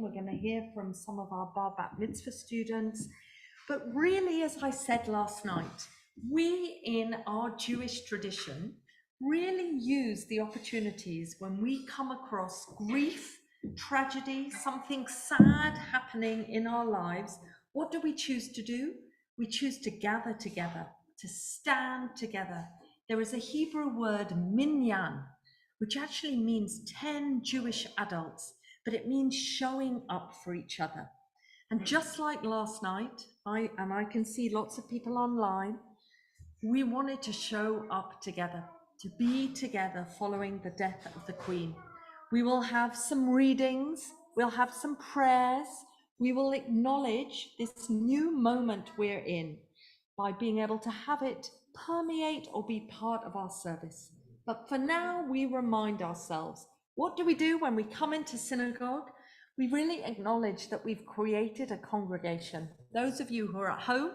We're going to hear from some of our bar bat mitzvah students. But really, as I said last night, we in our Jewish tradition really use the opportunities when we come across grief, tragedy, something sad happening in our lives. What do we choose to do? We choose to gather together, to stand together. There is a Hebrew word, minyan, which actually means 10 Jewish adults, but it means showing up for each other. And just like last night, I can see lots of people online, we wanted to show up together, to be together following the death of the Queen. We will have some readings, we'll have some prayers, we will acknowledge this new moment we're in by being able to have it permeate or be part of our service. But for now, we remind ourselves, what do we do when we come into synagogue? We really acknowledge that we've created a congregation. Those of you who are at home,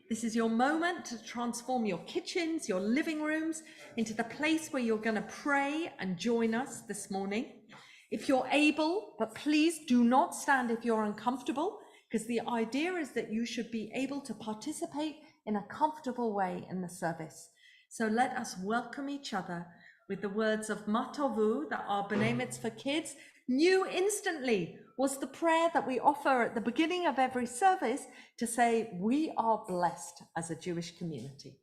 this is your moment to transform your kitchens, your living rooms into the place where you're going to pray and join us this morning. If you're able, but please do not stand if you're uncomfortable, because the idea is that you should be able to participate in a comfortable way in the service. So let us welcome each other with the words of Matovu that our B'nai Mitzvah kids knew instantly was the prayer that we offer at the beginning of every service to say, we are blessed as a Jewish community.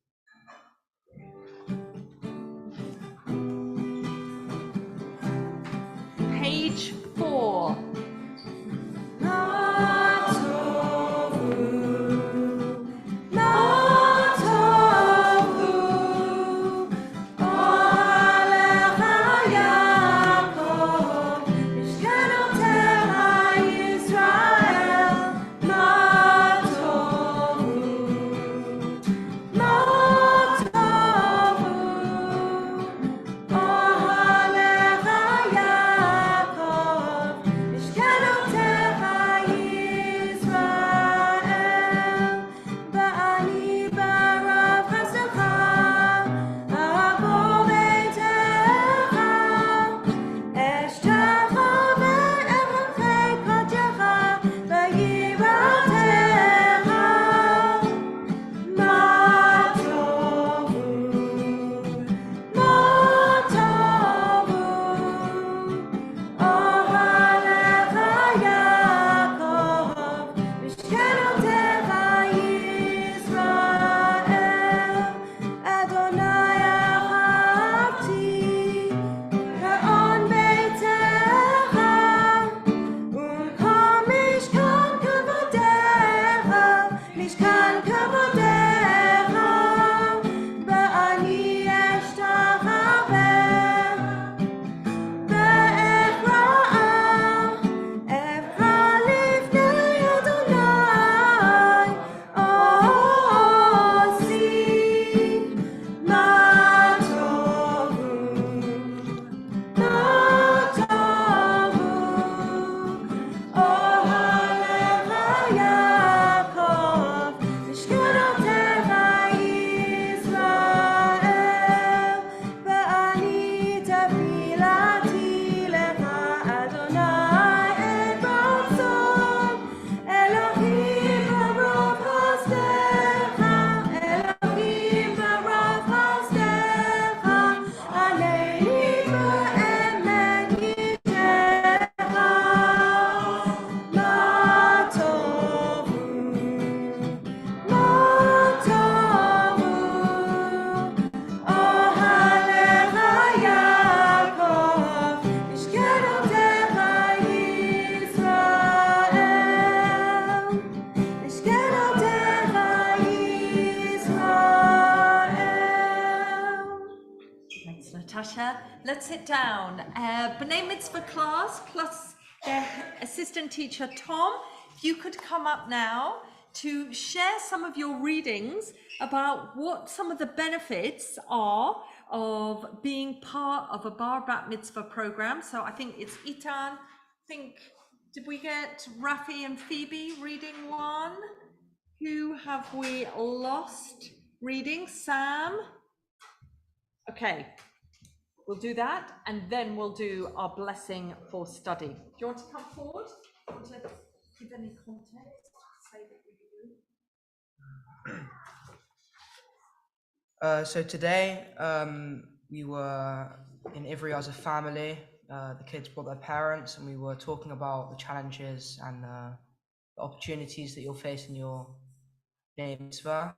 Page 4. Natasha, let's sit down. B'nai Mitzvah class plus assistant teacher Tom, if you could come up now to share some of your readings about what some of the benefits are of being part of a bar bat mitzvah program. So I think it's Itan. Did we get Rafi and Phoebe reading one? Who have we lost reading? Sam? Okay. We'll do that, and then we'll do our blessing for study. Do you want to come forward? want to give any context? Say that we do. So today we were in Ivry as a family. The kids brought their parents, and we were talking about the challenges and the opportunities that you'll face in your day mitzvah,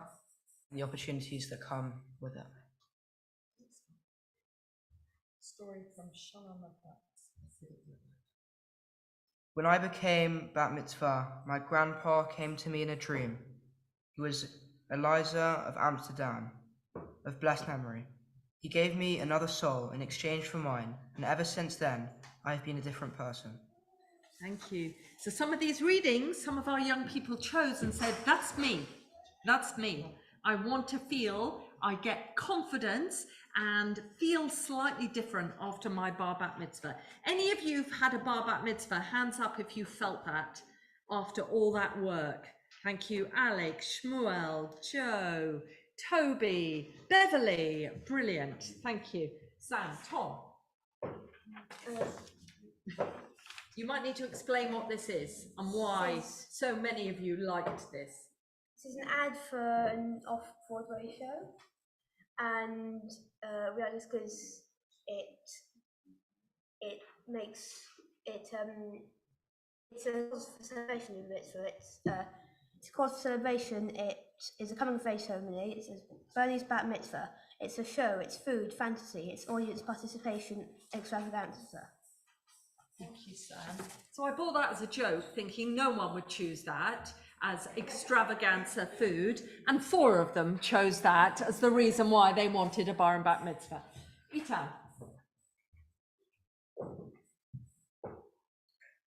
and the opportunities that come with it. Story from Shalom. When I became bat mitzvah, my grandpa came to me in a dream. He was Eliza of Amsterdam, of blessed memory. He gave me another soul in exchange for mine, and ever since then, I've been a different person. Thank you. So some of these readings, some of our young people chose and said, that's me. That's me. I want to feel, I get confidence and feel slightly different after my bar bat mitzvah. Any of you who've had a bar bat mitzvah, hands up if you felt that after all that work. Thank you, Alex, Shmuel, Joe, Toby, Beverly. Brilliant. Thank you. Sam, Tom. You might need to explain what this is and why so many of you liked this. This is an ad for an off-Broadway show, and we like this because it makes it it's a cause for celebration of it. So it's a cause for celebration. It is a coming of age ceremony. It says Bernie's Bat Mitzvah. It's a show. It's food, fantasy. It's audience participation, extravaganza. Thank you, Sam. So I bought that as a joke, thinking no one would choose that as extravaganza food, and 4 of them chose that as the reason why they wanted a bar and bat mitzvah. Itan.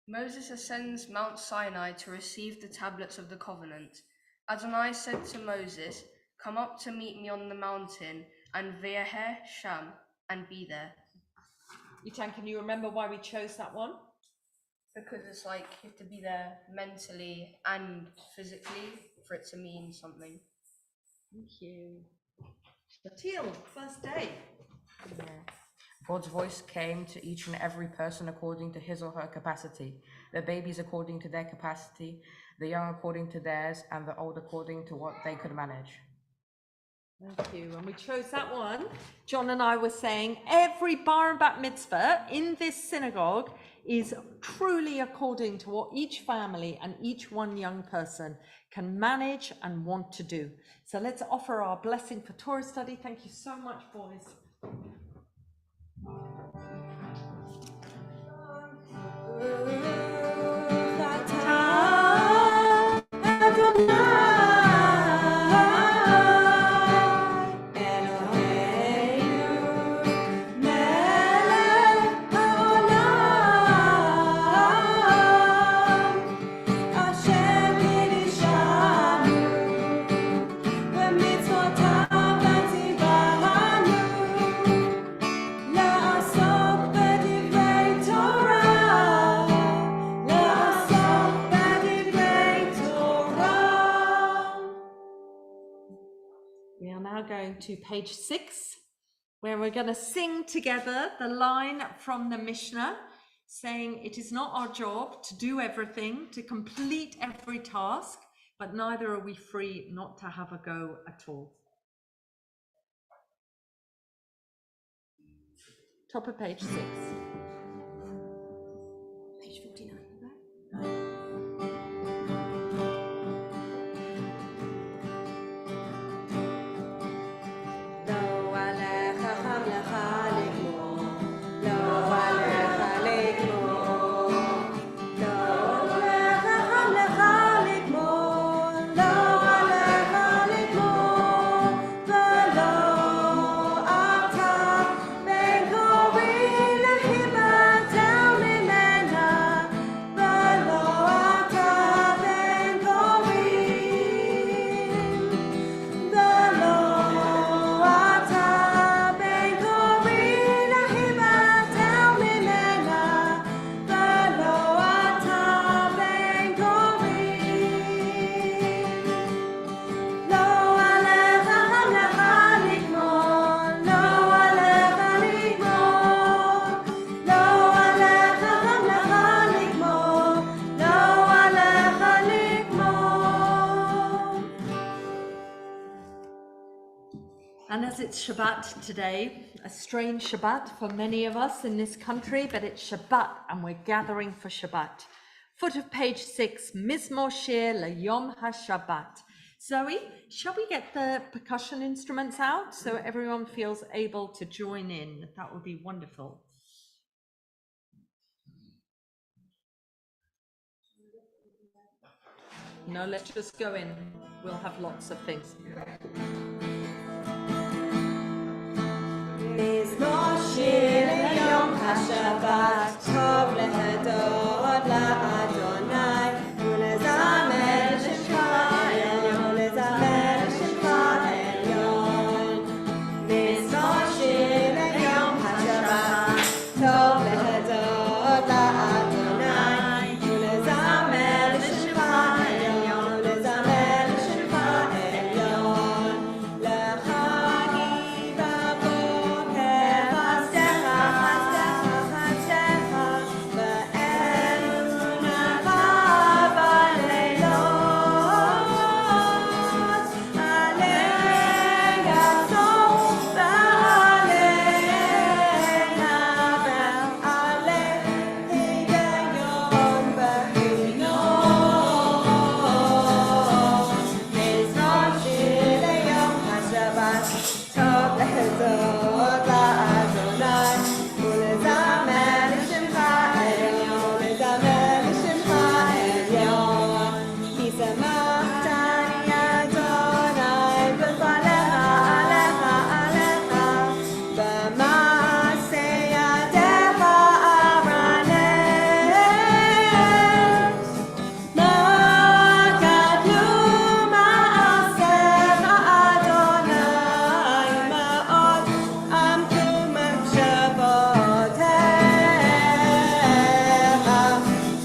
Moses ascends Mount Sinai to receive the tablets of the covenant. Adonai said to Moses, "Come up to meet me on the mountain, and Ve'eh Sham, and be there." Itan, can you remember why we chose that one? Because it's like you have to be there mentally and physically for it to mean something. Thank you. Teal, first day. Yeah. God's voice came to each and every person according to his or her capacity. The babies according to their capacity, the young according to theirs, and the old according to what they could manage. Thank you. And we chose that one. John and I were saying every bar and bat mitzvah in this synagogue is truly according to what each family and each one young person can manage and want to do. So let's offer our blessing for Torah study. Thank you so much, boys. To page 6, where we're going to sing together the line from the Mishnah saying it is not our job to do everything, to complete every task, but neither are we free not to have a go at all. Top of page 6. Page 59. it's Shabbat today, a strange Shabbat for many of us in this country, but it's Shabbat and we're gathering for Shabbat. Foot of page 6, Mizmor Shir LeYom HaShabbat. Zoe, shall we get the percussion instruments out so everyone feels able to join in? That would be wonderful. No, let's just go in. We'll have lots of things. מזמור שיר ליום השבת, טוב להודות לאדוני, ולזמר לשמך העליון, ולזמר לשמך העליון. מזמור שיר ליום השבת, טוב להודות לאדוני, ולזמר לשמך העליון, ולזמר לשמך העליון. לחגים בבוקר חסדך, חסדך, חסדך, באמונתך בלילות. עלי יעצור ועלי נעבר, עלי היגיון בהינות. מזמור שיר ליום השבת, טוב להודות לאדוני, ולזמר לשמך העליון, ולזמר לשמך העליון. כי שמחתני אדוני בפניך, עליך, עליך, במעשה ידיך אברנם. מה גדלו מעשיך אדוני, מאוד עמקו מחשבותיך.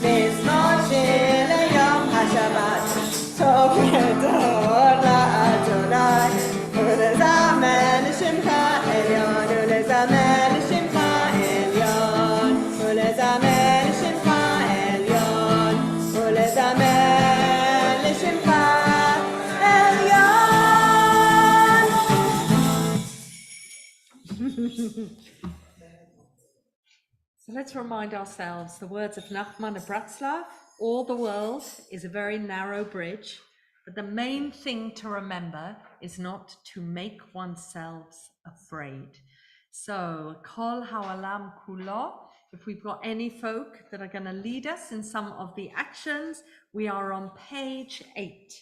מזמור שיר ליום השבת, טוב להודות לאדוני, ולזמר לשמך העליון, ולזמר לשמך העליון, ולזמר לשמך העליון, ולזמר לשמך העליון. So let's remind ourselves the words of Nachman of Bratslav, all the world is a very narrow bridge, but the main thing to remember is not to make oneself afraid. So, Kol Ha'olam Kulo, if we've got any folk that are going to lead us in some of the actions, we are on page 8.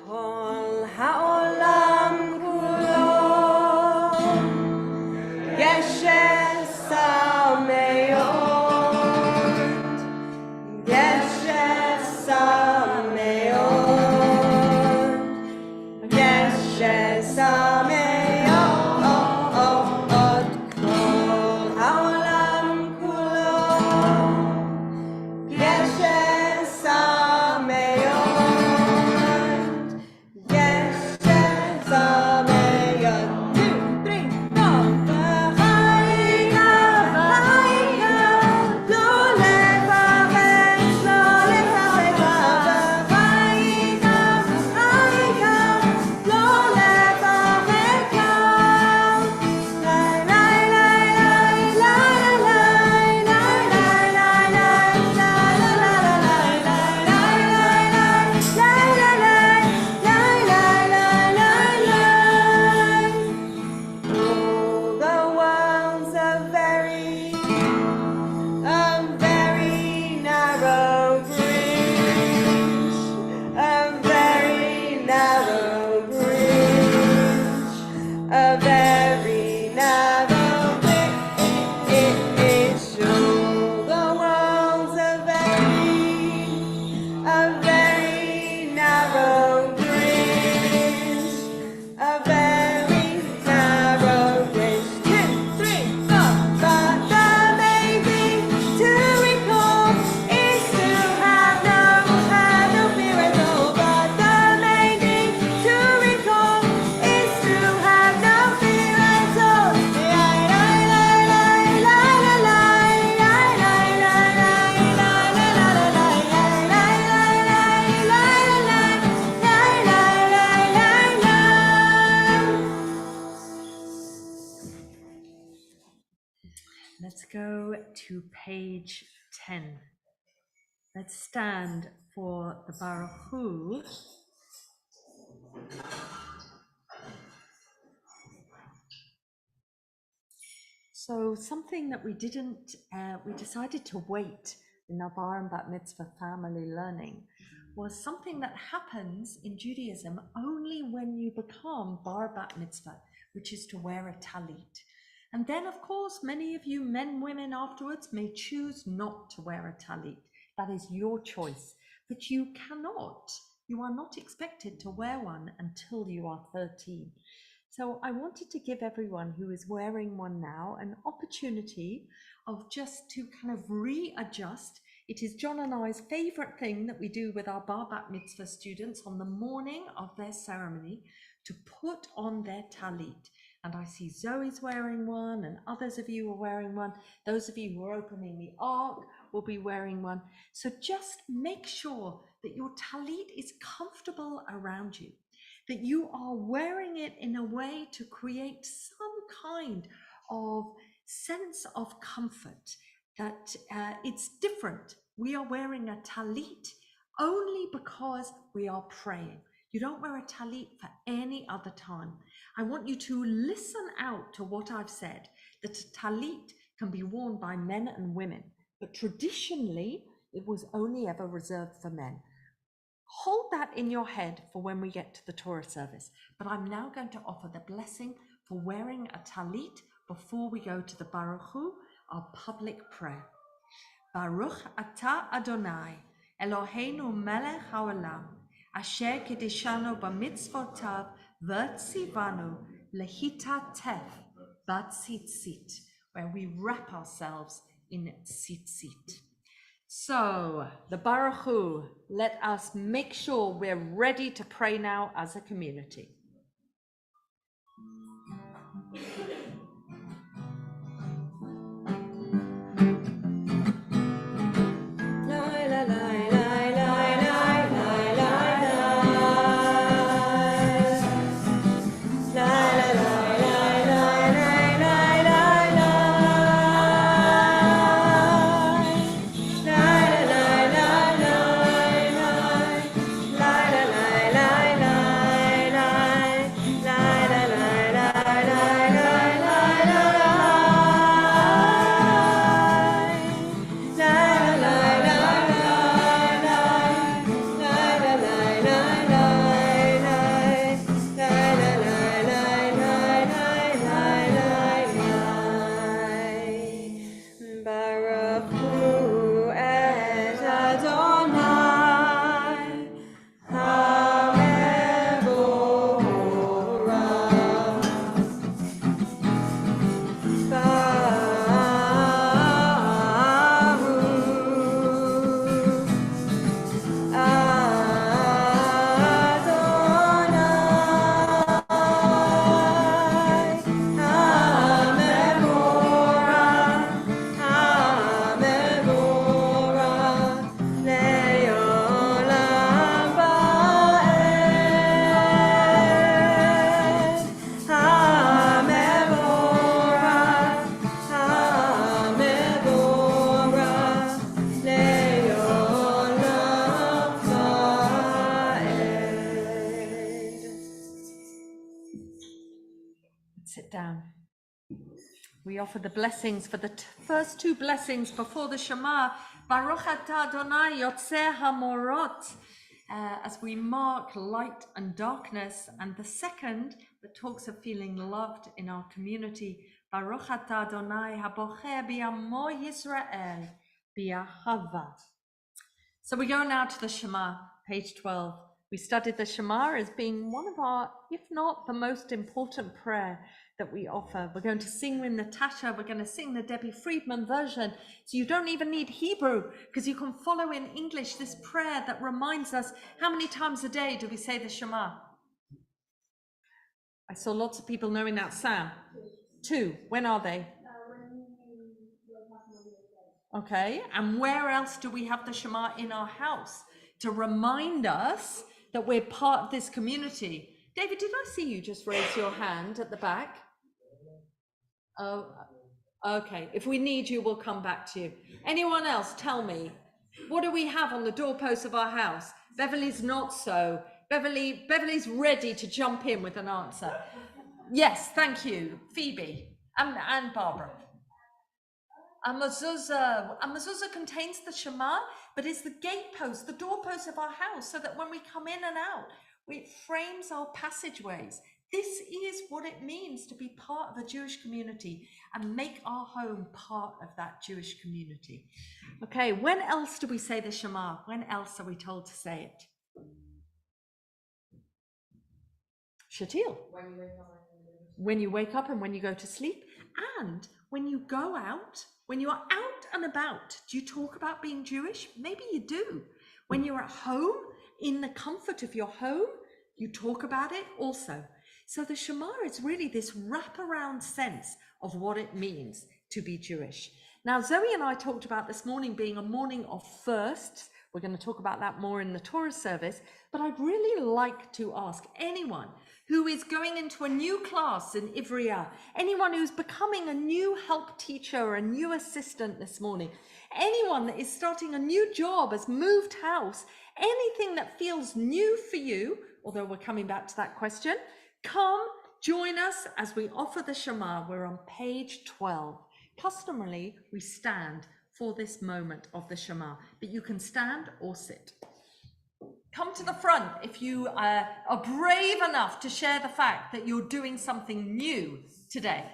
כל העולם כולו גשם מאוד, גשם מאוד, גשם מאוד. כל to page 10. Let's stand for the Baruch Hu. So something that we didn't, we decided to wait in our Bar and Bat Mitzvah family learning was something that happens in Judaism only when you become Bar Bat Mitzvah, which is to wear a talit. And then, of course, many of you men, women afterwards may choose not to wear a talit. That is your choice, but you are not expected to wear one until you are 13. So I wanted to give everyone who is wearing one now an opportunity of just to kind of readjust. It is John and I's favorite thing that we do with our Bar Bat Mitzvah students on the morning of their ceremony to put on their talit. And I see Zoe's wearing one and others of you are wearing one. Those of you who are opening the ark will be wearing one. So just make sure that your talit is comfortable around you, that you are wearing it in a way to create some kind of sense of comfort, that it's different. We are wearing a talit only because we are praying. You don't wear a talit for any other time. I want you to listen out to what I've said, that a talit can be worn by men and women, but traditionally it was only ever reserved for men. Hold that in your head for when we get to the Torah service. But I'm now going to offer the blessing for wearing a talit before we go to the Baruch Hu, our public prayer. Baruch atah Adonai, Eloheinu melech haolam, asher kedishanu b'mitzvotav v'tzivanu lehitatef b'tzitzit, where we wrap ourselves in tzitzit. So, the Baruch Hu, let us make sure we're ready to pray now as a community. Sit down. We offer the blessings for the first two blessings before the Shema. Baruch atah Adonai yotzeh hamorot, as we mark light and darkness. And the second that talks of feeling loved in our community. Baruch atah Adonai habocher bi'amo Yisrael bi'ahava. So we go now to the Shema, page 12. We studied the Shema as being one of our, if not the most important prayer that we offer. We're going to sing with Natasha. We're going to sing the Debbie Friedman version. So you don't even need Hebrew, because you can follow in English this prayer that reminds us, how many times a day do we say the Shema? I saw lots of people knowing that sound. 2. When are they? Okay. And where else do we have the Shema in our house to remind us that we're part of this community? David, did I see you just raise your hand at the back? Oh, Okay, if we need you, we'll come back to you. Anyone else, tell me, what do we have on the doorpost of our house? Beverly's not so. Beverly's ready to jump in with an answer. Yes, thank you, Phoebe and Barbara. A mezuzah contains the Shema, but it's the gatepost, the doorpost of our house, so that when we come in and out, it frames our passageways. This is what it means to be part of a Jewish community and make our home part of that Jewish community. Okay, when else do we say the Shema? When else are we told to say it? Shatil. When you wake up and when you go to sleep, and when you go out, when you are out and about. Do you talk about being Jewish? Maybe you do. When you're at home, in the comfort of your home, you talk about it also. So the Shema is really this wraparound sense of what it means to be Jewish. Now, Zoe and I talked about this morning being a morning of firsts. We're going to talk about that more in the Torah service, but I'd really like to ask anyone who is going into a new class in Ivriya, anyone who's becoming a new help teacher or a new assistant this morning, anyone that is starting a new job, has moved house, anything that feels new for you, although we're coming back to that question, come join us as we offer the Shema. We're on page 12. Customarily, we stand for this moment of the Shema, but you can stand or sit. Come to the front if you are brave enough to share the fact that you're doing something new today.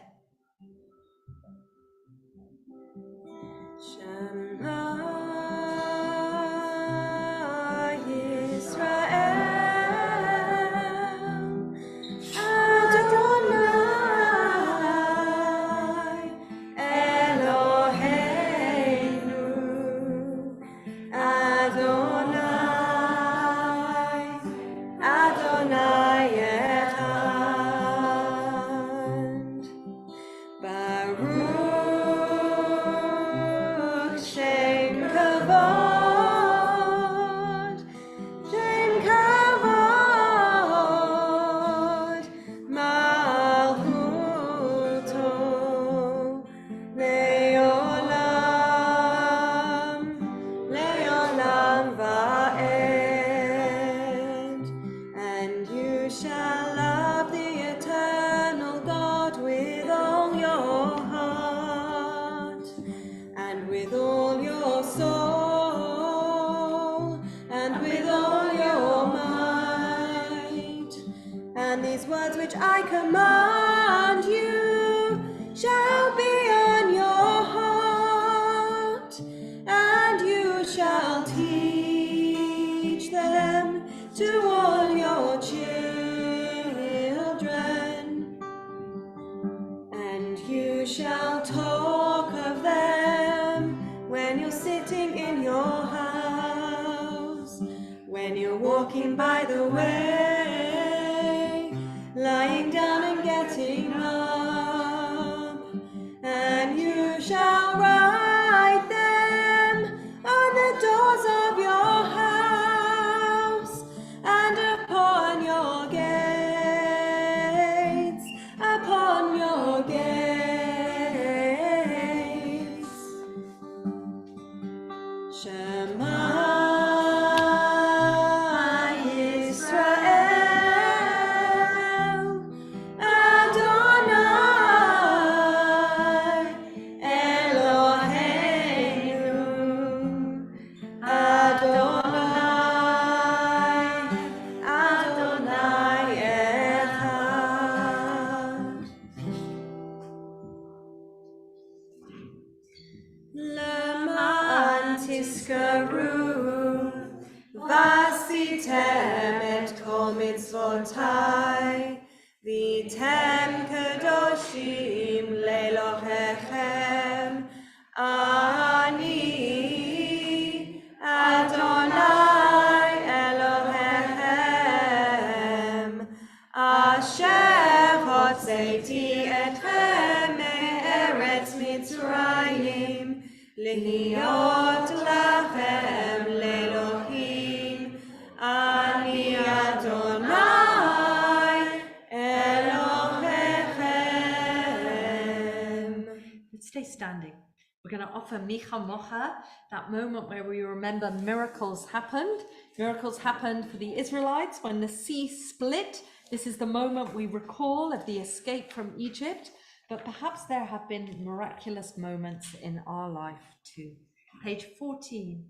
Shema Yisrael, Adonai Eloheinu, Adonai, Adonai Echad. Baruch Shem Kavod, Shem Kavod, Malchuto Leolam, Leolam Va'ed. And you shall love the eternal God with all your heart, and with all your soul, and with all your might. And these words which I command you shall be on your heart, and you shall teach them to all your children, and you shall talk of them when you're sitting in your house, when you're walking by the way, lying down and getting up, and you shall write them on the doors of your house and upon your gates, upon your gates. Shema Yisrael, Adonai Eloheinu, Adonai, Adonai Echad. Leman tizkaru v'asitem et kol mitzvotai v'tem kadoshim le'Elohechem. Ani Adonai Elohechem asher hotzeiti etchem me'eretz Mitzrayim להיות לכם לאלוהים. אני אדוני אלוהיכם. Let's stay We're going to offer Micha Mocha, that moment where we remember miracles happened. Miracles happened for the Israelites when the sea split. This is the moment we recall of the escape from Egypt, but perhaps there have been miraculous moments in our life too. Page 14.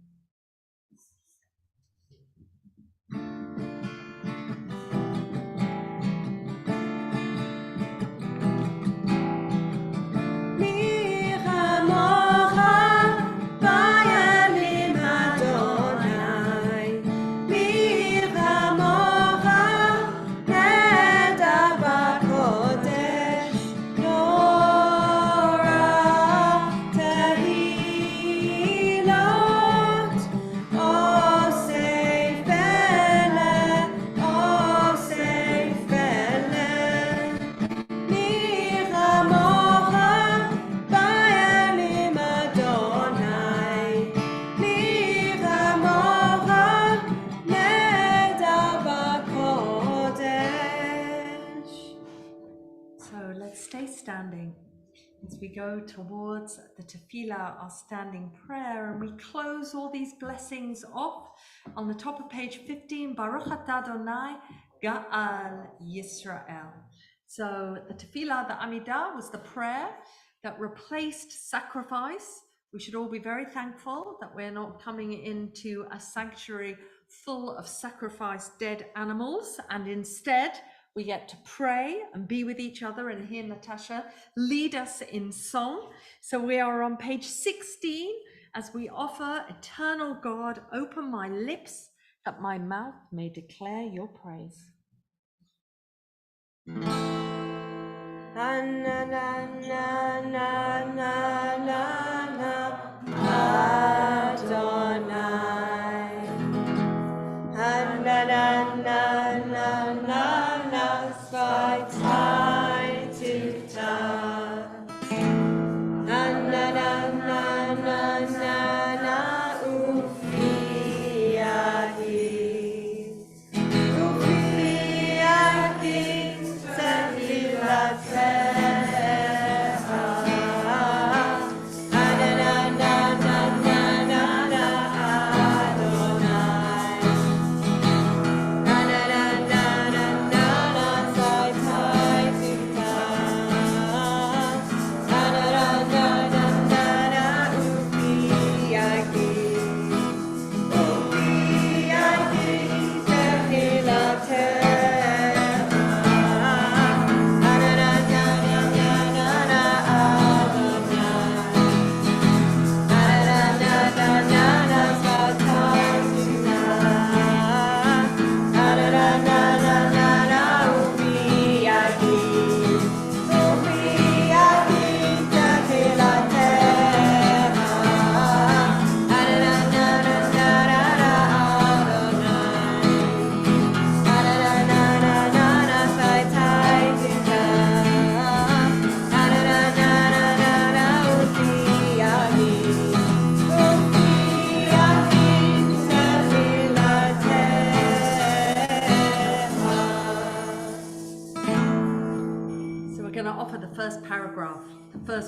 As we go towards the tefillah, our standing prayer, and we close all these blessings off on the top of page 15, Baruch atah Adonai Ga'al Yisrael. So the tefillah, the Amidah, was the prayer that replaced sacrifice. We should all be very thankful that we're not coming into a sanctuary full of sacrificed dead animals, and instead we get to pray and be with each other and hear Natasha lead us in song. So we are on page 16 as we offer, eternal God, open my lips that my mouth may declare your praise.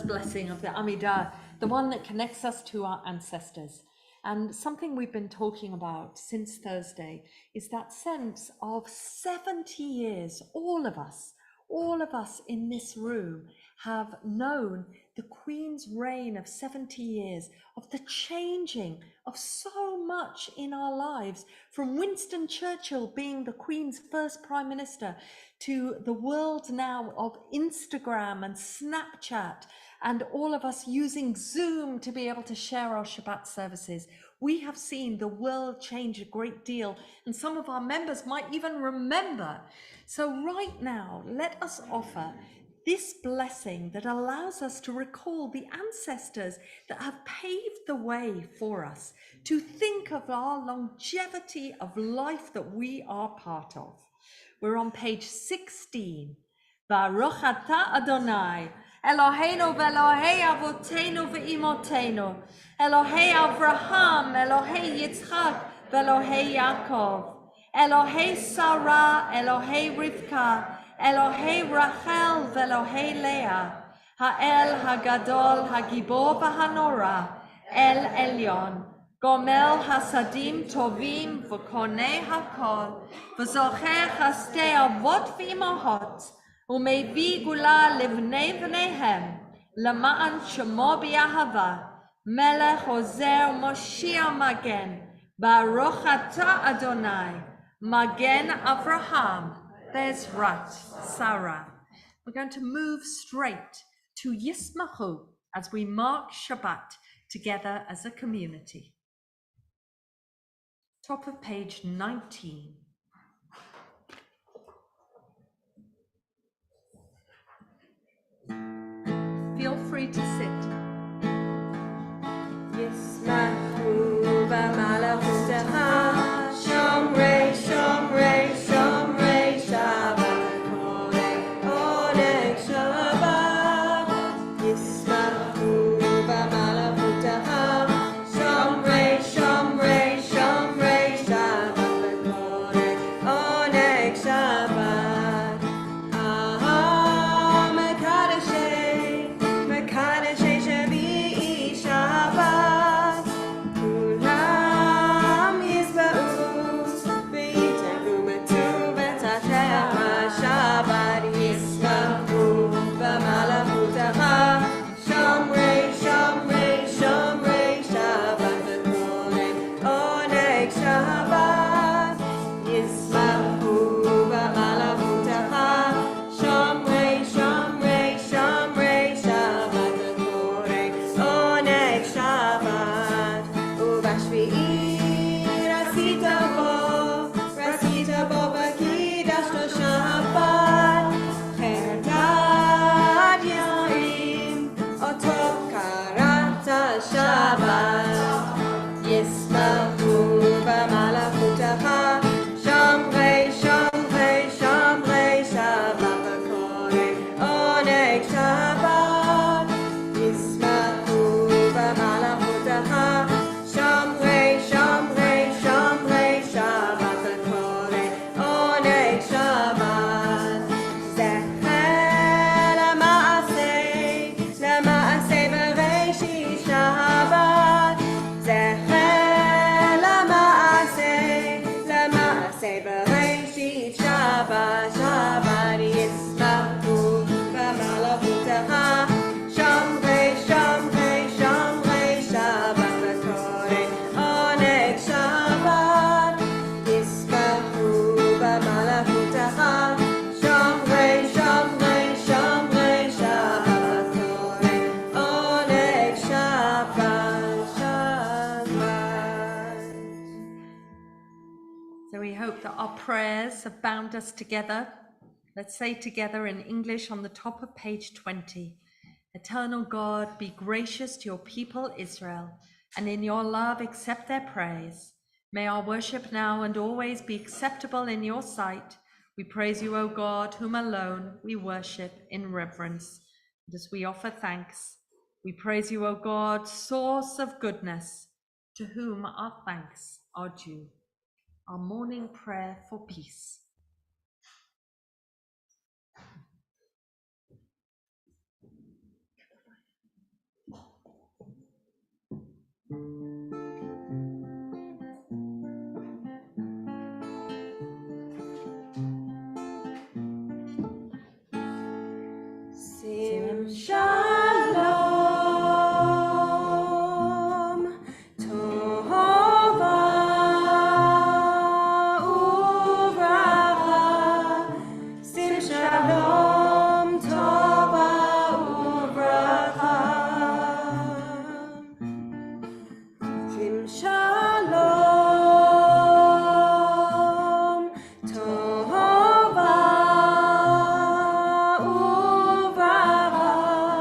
Blessing of the Amidah, the one that connects us to our ancestors. And something we've been talking about since Thursday is that sense of 70 years, all of us in this room have known the Queen's reign of 70 years, of the changing of so much in our lives, from Winston Churchill being the Queen's first Prime Minister to the world now of Instagram and Snapchat, and all of us using Zoom to be able to share our Shabbat services. We have seen the world change a great deal, and some of our members might even remember. So right now, let us offer this blessing that allows us to recall the ancestors that have paved the way for us, to think of our longevity of life that we are part of. We're on page 16. Baruch atah Adonai, Eloheinu ve'Elohei Avotenu ve'imotenu, Elohei Avraham, Elohei Yitzchak, ve'Elohei Yaakov, Elohei Sarah, Elohei Rivka, Elohei Rachel, ve'Elohei Leah, האל הגדול, הגיבור והנורא, אל עליון, גומל חסדים טובים וקונה הכל, וזוכר חסדי אבות ואמהות, ומביא גאולה לבני בניהם, למען שמו באהבה, מלך עוזר מושיע מגן, ברוך אתה אדוני, מגן אברהם, Bezrat Sarah. We're going to move straight to Yismahu as we mark Shabbat together as a community. Top of page 19. Feel free to sit. Yismahu b'malachutecha, shomrei, shomrei, shomrei Shabbat, oneg Shabbat. Yismahu b'malachutecha, shomrei, shomrei, shomrei Shabbat, oneg Shabbat. Mekadeshei Shvi'i Shabbat, kulam yisba'u v'yitenu b'tuvet Hashem Shabbat. Yismahu b'malachutecha, shomrei, shomrei, shomrei Shabbat, oneg Shabbat. Yismahu b'malachutecha, shomrei, shomrei, shomrei Shabbat, oneg Shabbat. Ubashvi'i rasita bo v'kidashto Shabbat, cherdad yarim oto karata Shabbat. Yismahu b'malachutecha, shomrei, shomrei, shomrei Shabbat, oneg Shabbat. Yismahu b'malachutecha, shomrei, shomrei, shomrei Shabbat, oneg Shabbat. Zecher למעשה בראשית Shabbat, zecher למעשה בראשית Shabbat, Shabbat. Yismahu b'malachutecha, shomrei, shomrei, shomrei Shabbat, oneg Shabbat. Yismahu b'malachutecha, shomrei, shomrei, shomrei Shabbat, oneg Shabbat, Shabbat. So we hope that our prayers have bound us together. Let's say together in English on the top of page 20. Eternal God, be gracious to your people Israel, and in your love accept their praise. May our worship now and always be acceptable in your sight. We praise you, O God, whom alone we worship in reverence. And as we offer thanks, we praise you, O God, source of goodness, to whom our thanks are due. Our morning prayer for peace. Sim Shalom, Tova Uvracha. Sim Shalom, Tova Uvracha. Sim Shalom, Tova Uvracha.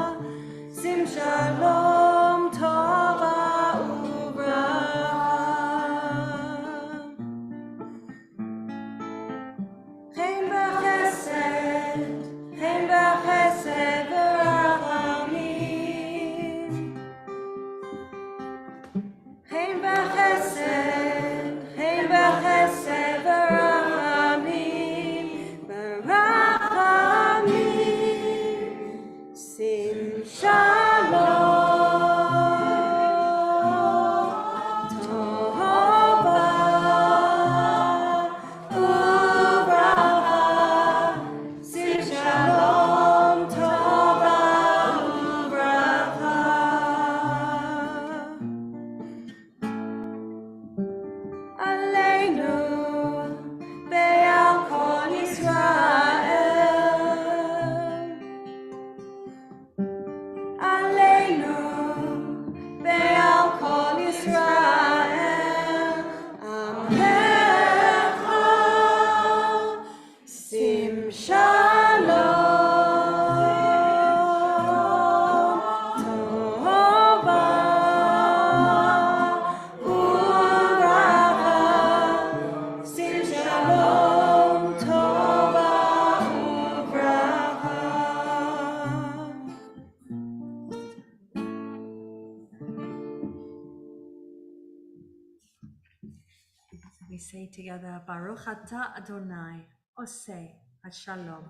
together, Baruch Atah Adonai, Oseh HaShalom.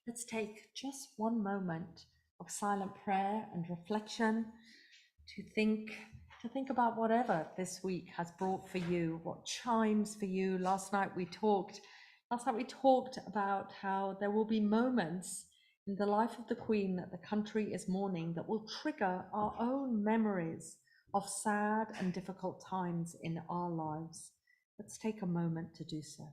Let's take just one moment of silent prayer and reflection to think about whatever this week has brought for you, what chimes for you. Last night we talked about how there will be moments in the life of the Queen that the country is mourning that will trigger our own memories of sad and difficult times in our lives. Let's take a moment to do so.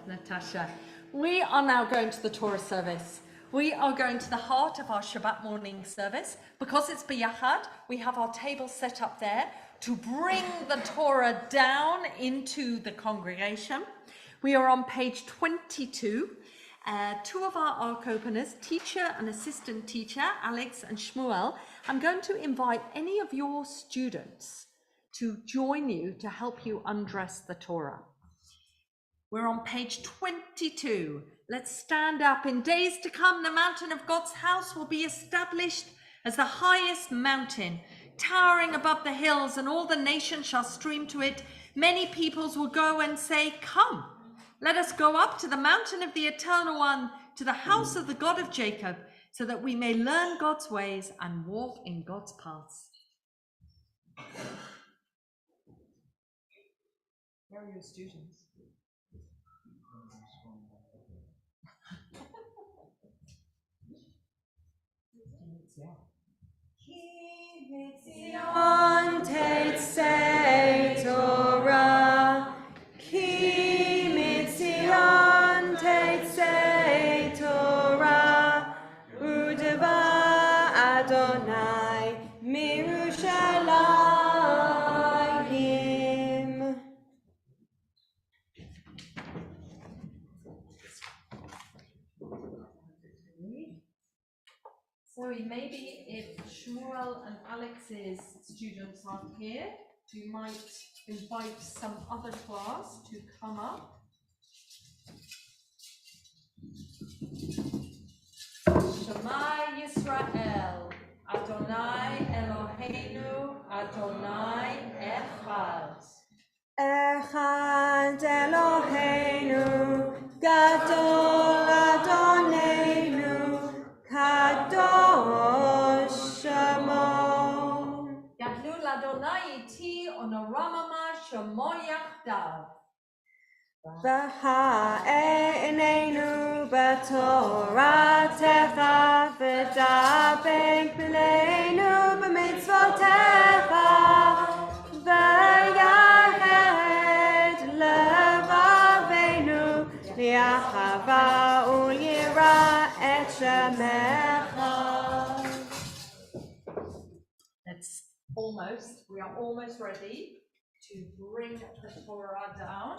Natasha. We are now going to the Torah service. We are going to the heart of our Shabbat morning service. Because it's B'Yachad, we have our table set up there to bring the Torah down into the congregation. We are on page 22. Two of our ark openers, teacher and assistant teacher, Alex and Shmuel. I'm going to invite any of your students to join you to help you undress the Torah. We're on page 22. Let's stand up. In days to come, the mountain of God's house will be established as the highest mountain, towering above the hills, and all the nations shall stream to it. Many peoples will go and say, "Come, let us go up to the mountain of the Eternal One, to the house of the God of Jacob, so that we may learn God's ways and walk in God's paths." Where are your students? Untitled Torah, Untitled Torah, Udava Adonai Mirushalayim. So maybe if Shmuel and Alex's students aren't here, you might invite some other class to come up. Shema Yisrael, Adonai Eloheinu, Adonai Echad. Echad Eloheinu, Gadol Adonenu, Kadosh Shemo. Gadlu l'Adonai iti onoramama shemo yachdav. V'ha'enenu b'toratecha, v'dabek b'leinu b'mitzvotecha, v'yached levavenu li'achava u'yira'eh. עמך. We are almost ready to bring the Torah down.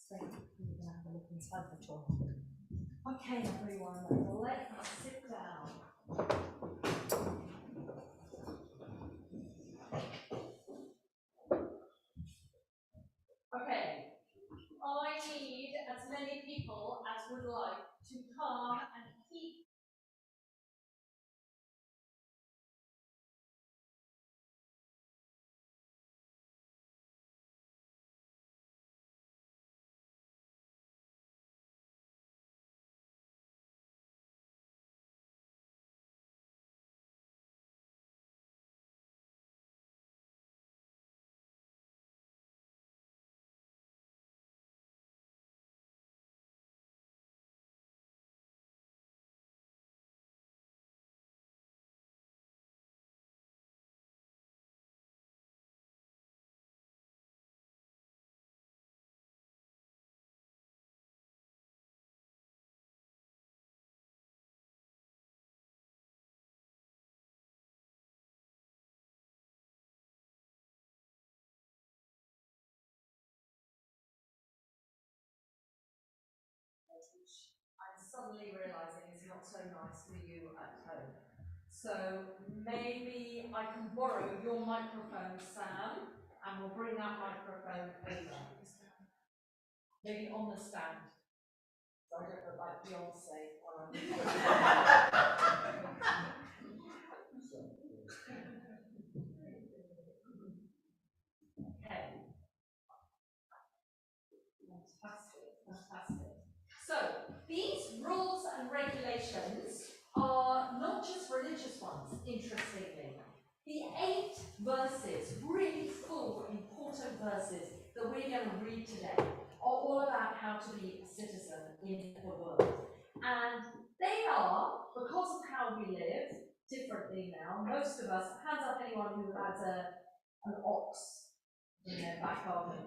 So we're going to have a look inside the Torah. Okay, everyone, let's sit down. Okay, I need as many people as would like to come and keep. I'm suddenly realizing is not so nice for you at home. So maybe I can borrow your microphone, Sam, and we'll bring that microphone over. Maybe on the stand. So I don't look like Beyonce while Okay. Fantastic. So these rules and regulations are not just religious ones, interestingly. The 8 verses, really full, important verses that we're going to read today are all about how to be a citizen in the world. And they are, because of how we live differently now, most of us, hands up anyone who has an ox in their back garden.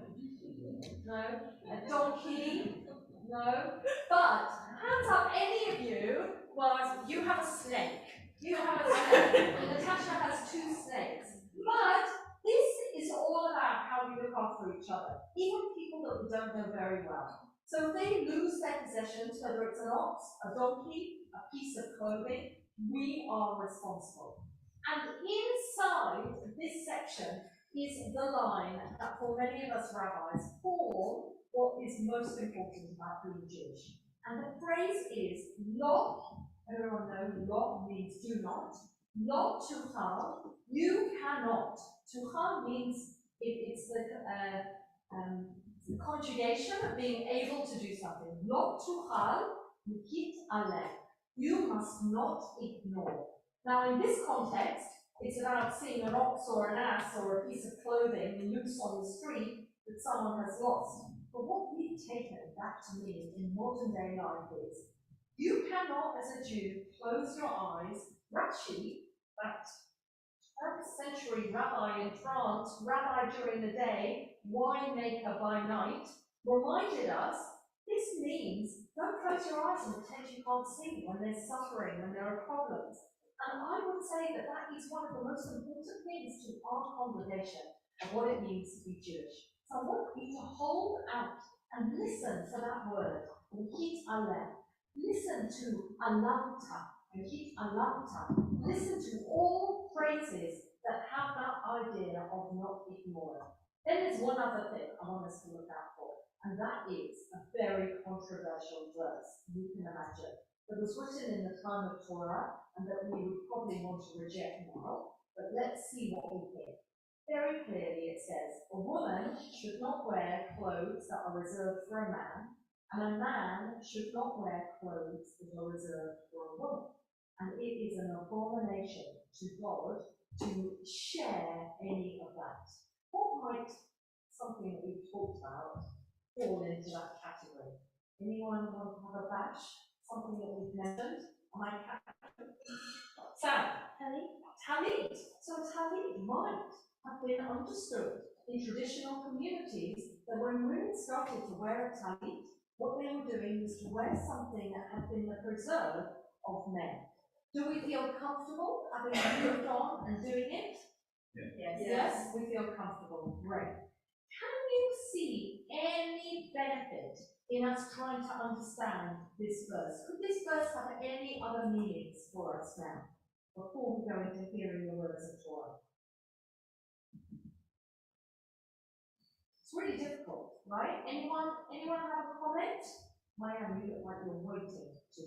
No? A donkey? No? But hands up any of you, well, you have a snake. You have a snake. Natasha has 2 snakes. But this is all about how we look after each other, even people that we don't know very well. So if they lose their possessions, whether it's an ox, a donkey, a piece of clothing, we are responsible. And inside this section is the line that for many of us rabbis form what is most important about being Jewish. And the phrase is lo, everyone knows lo means do not, lo tuchal, you cannot. Tuchal means it's the conjugation of being able to do something. Lo tuchal, nikit aleh, you must not ignore. Now in this context, it's about seeing an ox or an ass or a piece of clothing loose on the street that someone has lost. But what we've taken that to mean in modern day life is, you cannot, as a Jew, close your eyes. Rashi, that 3rd century rabbi in France, rabbi during the day, winemaker by night, reminded us this means don't close your eyes and pretend you can't see when there's suffering, when there are problems. And I would say that that is one of the most important things to our congregation of what it means to be Jewish. So I want you to hold out and listen to that word, nikit aleh. Listen to alamta, nikit alamta. Listen to all phrases that have that idea of not ignoring. Then there's one other thing I want us to look out for, and that is a very controversial verse, you can imagine. It was written in the time of Torah, and that we would probably want to reject now, but let's see what we hear. Very clearly it says, a woman should not wear clothes that are reserved for a man, and a man should not wear clothes that are reserved for a woman. And it is an abomination to God to share any of that. What might something that we've talked about fall into that category? Anyone want to have a bash? Something that we've mentioned? Sam? Talit. So talit might. have been understood in traditional communities that when women started to wear a talit, what they were doing was to wear something that had been the preserve of men. Do we feel comfortable having moved on and doing it? Yes, we feel comfortable. Great. Can you see any benefit in us trying to understand this verse? Could this verse have any other meanings for us now, before we go into hearing the words of Torah? It's really difficult, right? Anyone have a comment? Maya, you look like you're waiting to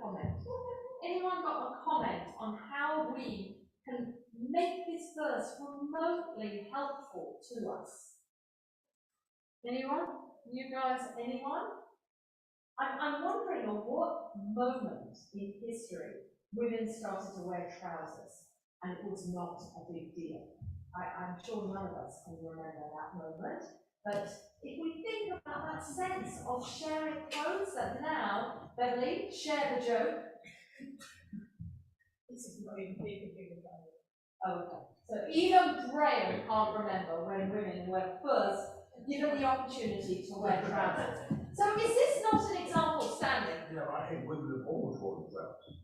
comment. Anyone got a comment on how we can make this verse remotely helpful to us? Anyone? You guys, anyone? I'm wondering on what moment in history women started to wear trousers and it was not a big deal. I'm sure none of us can remember that moment, but if we think about that sense of sharing clothes, that now, Beverly, share the joke. This is not even big about it. Okay, so even Graham can't remember when women were first given the opportunity to wear trousers. So is this not an example of standing? Yeah, I think women have always worn trousers.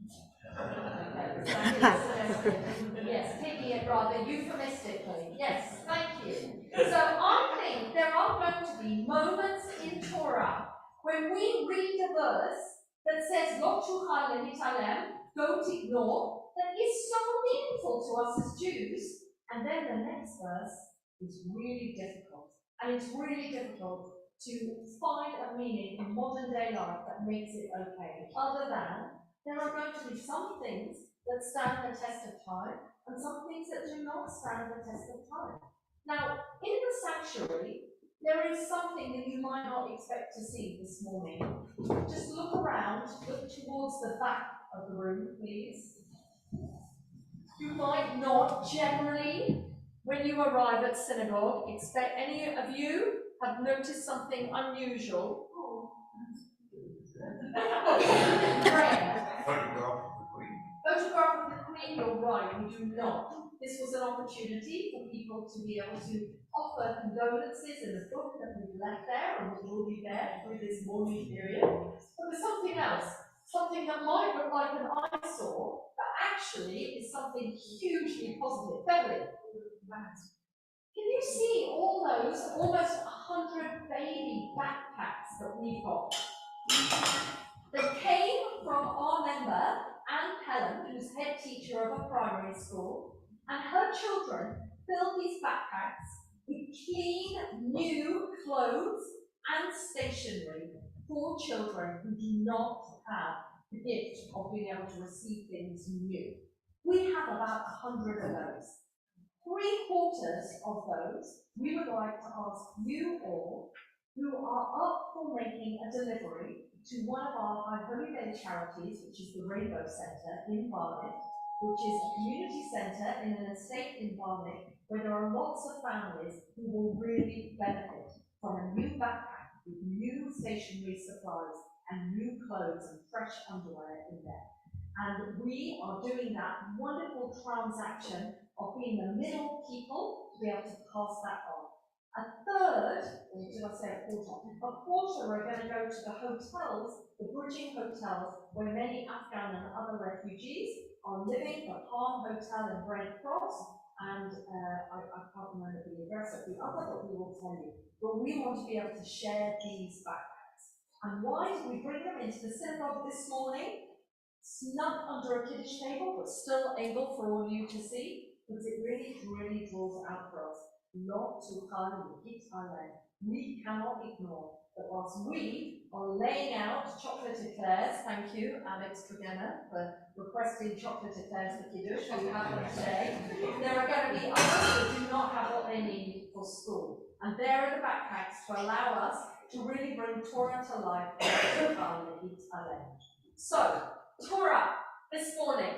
Yes, taking it rather euphemistically. Yes, thank you. So I think there are going to be moments in Torah when we read a verse that says, Lo tuchal lehitalem, don't ignore, that is so meaningful to us as Jews, and then the next verse is really difficult. And it's really difficult to find a meaning in modern day life that makes it okay, other than there are going to be some things that stand the test of time and some things that do not stand the test of time. Now, in the sanctuary, there is something that you might not expect to see this morning. Just look around, look towards the back of the room, please. You might not generally, when you arrive at synagogue, expect any of you have noticed something unusual. Photograph of the Queen, you're right, we do not. This was an opportunity for people to be able to offer condolences in the book that we've left there and which will be there through this mourning period. But there's something else, something that might look like an eyesore, but actually is something hugely positive. Beverly, can you see all those almost 100 baby backpacks that we've got? That came from our member, Anne Pelham, who's head teacher of a primary school, and her children filled these backpacks with clean, new clothes and stationery for children who do not have the gift of being able to receive things new. We have about 100 of those. 3/4 of those we would like to ask you all who are up for making a delivery to one of our High Holy Day charities, which is the Rainbow Centre in Barnet, which is a community centre in an estate in Barnet where there are lots of families who will really benefit from a new backpack with new stationery supplies and new clothes and fresh underwear in there. And we are doing that wonderful transaction of being the middle people to be able to pass that on. A third, or did I say a quarter? A quarter are going to go to the hotels, the bridging hotels, where many Afghan and other refugees are living, the Palm Hotel in Brent Cross, and I can't remember the address of the other, but we will tell you. But we want to be able to share these backpacks. And why did we bring them into the synagogue this morning? Snuck under a Kiddush table, but still able for all you to see, because it really draws out for us. Not to we cannot ignore that whilst we are laying out chocolate eclairs, thank you, Alex Trugena, for requesting chocolate eclairs for Kiddush, we have them today. There are going to be others that do not have what they need for school. And there are the backpacks to allow us to really bring Torah to life. So, Torah, this morning,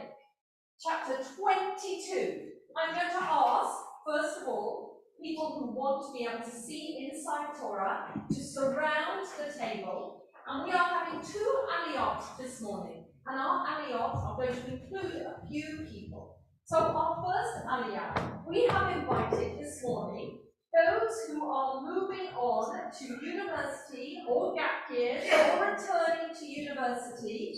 chapter 22. I'm going to ask, first of all, people who want to be able to see inside Torah to surround the table. And we are having 2 aliyot this morning. And our aliyot are going to include a few people. So our first aliyah, we have invited this morning those who are moving on to university or gap years or returning to university,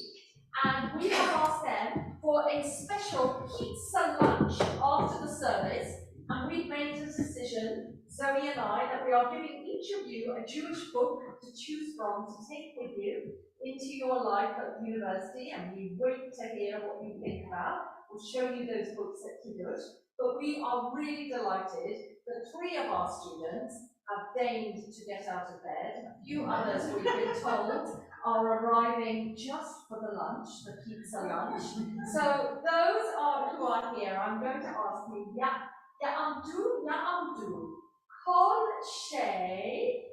and we have asked them for a special pizza lunch after the service, and we've made a decision, Zoe and I, that we are giving each of you a Jewish book to choose from to take with you into your life at university, and we wait to hear what you think about. We'll show you those books at Kiddush, but we are really delighted that 3 of our students have deigned to get out of bed. A few others, we've been told, are arriving just for the lunch, the pizza lunch. So those who are here, I'm going to ask you, Ya'amdu, Kol Shei,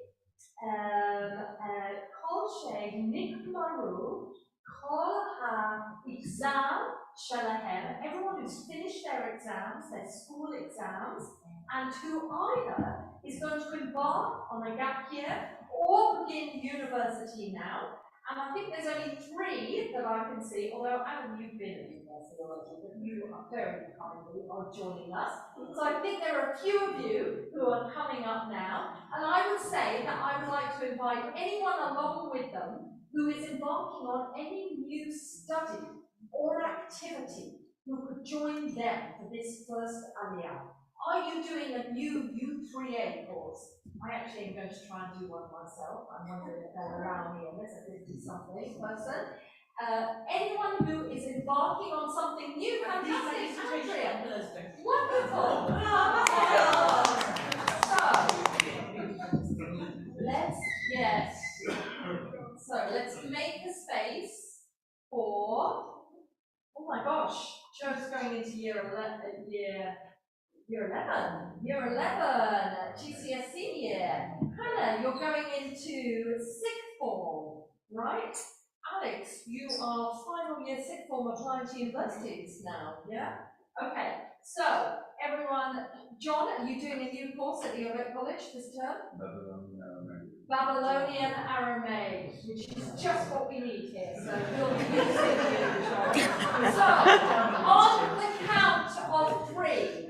Kol Shei Nikmaru, Kol Ha-Exam Shalahem, everyone who's finished their exams, their school exams, and who either is going to embark on a gap year or begin university now. And I think there's only 3 that I can see, although Adam, you've been at university already, but you are very kindly are joining us. So I think there are a few of you who are coming up now, and I would say that I would like to invite anyone along with them who is embarking on any new study or activity who could join them for this first aliyah. Are you doing a new U3A course? I actually am going to try and do one myself. I'm wondering if they'll allow me in. There's a 50-something person. Anyone who is embarking on something new, fantastic, Andrea. Wonderful. So let's make a space for. Oh my gosh, Joe's going into year 11. Year 11, GCSE year. Hannah, you're going into 6th form, right? Alex, you are final year 6th form applying to universities now, yeah? Okay, so everyone, John, are you doing a new course at the Birk College this term? Babylonian Aramaic, which is just what we need here, so we'll be using you, John. So, on the count of 3.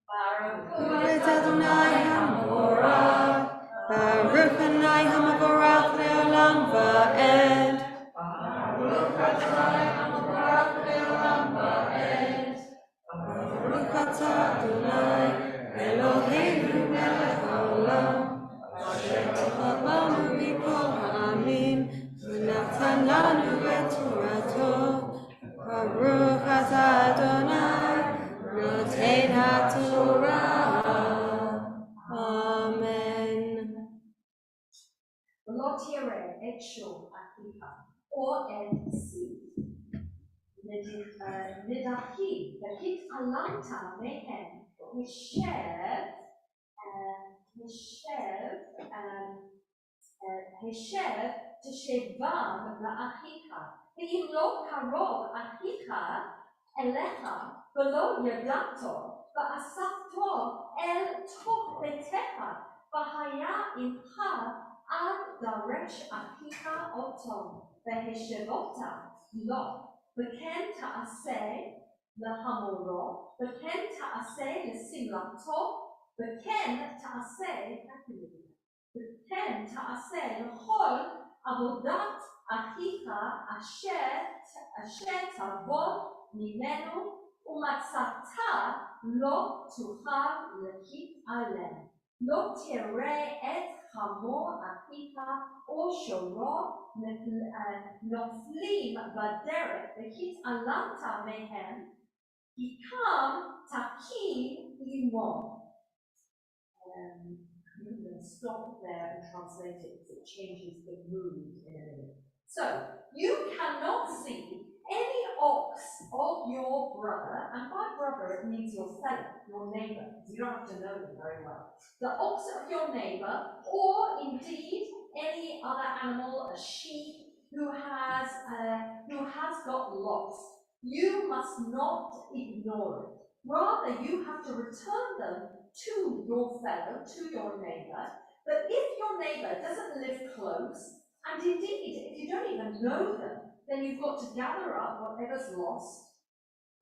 Baruch Adonai HaMavorach, Baruch Adonai HaMavorach Le'olam Va'ed. Baruch Adonai HaMavorach Le'olam Va'ed. Baruch Atah Adonai Eloheinu melech haolam, asher tachal banu mikol ha'amim, v'natan lanu et Torato. Baruch Atah Adonai Noten HaTorah. Amen. Lo tireh et shul achicha, or et si. Nidachi, the alanta mehen, Heshev teshevam la'achicha. Ve'im lo karov achicha elecha v'lo yadato va'asafto el toch betecha v'haya imcha ad daresh achicha oto v'heshevota lo v'ken ta'aseh l'hamoro v'ken ta'aseh l'simlato v'ken ta'aseh וכן תעשה לכל עבודת אחיך אשר תעבוד ממנו ומצאת לא תוכל להתעלם. לא תראה את חמור אחיך או שורו נופלים בדרך והתעלמת מהם, כי קם תקים עמו. I'm going to stop there and translate it because it changes the mood in a minute. So, you cannot see any ox of your brother, and by brother it means your fellow, your neighbor, because you don't have to know them very well. The ox of your neighbor, or indeed any other animal, a sheep, who has got lost. You must not ignore it. Rather, you have to return them to your fellow, to your neighbor. But if your neighbor doesn't live close, and indeed, if you don't even know them, then you've got to gather up whatever's lost,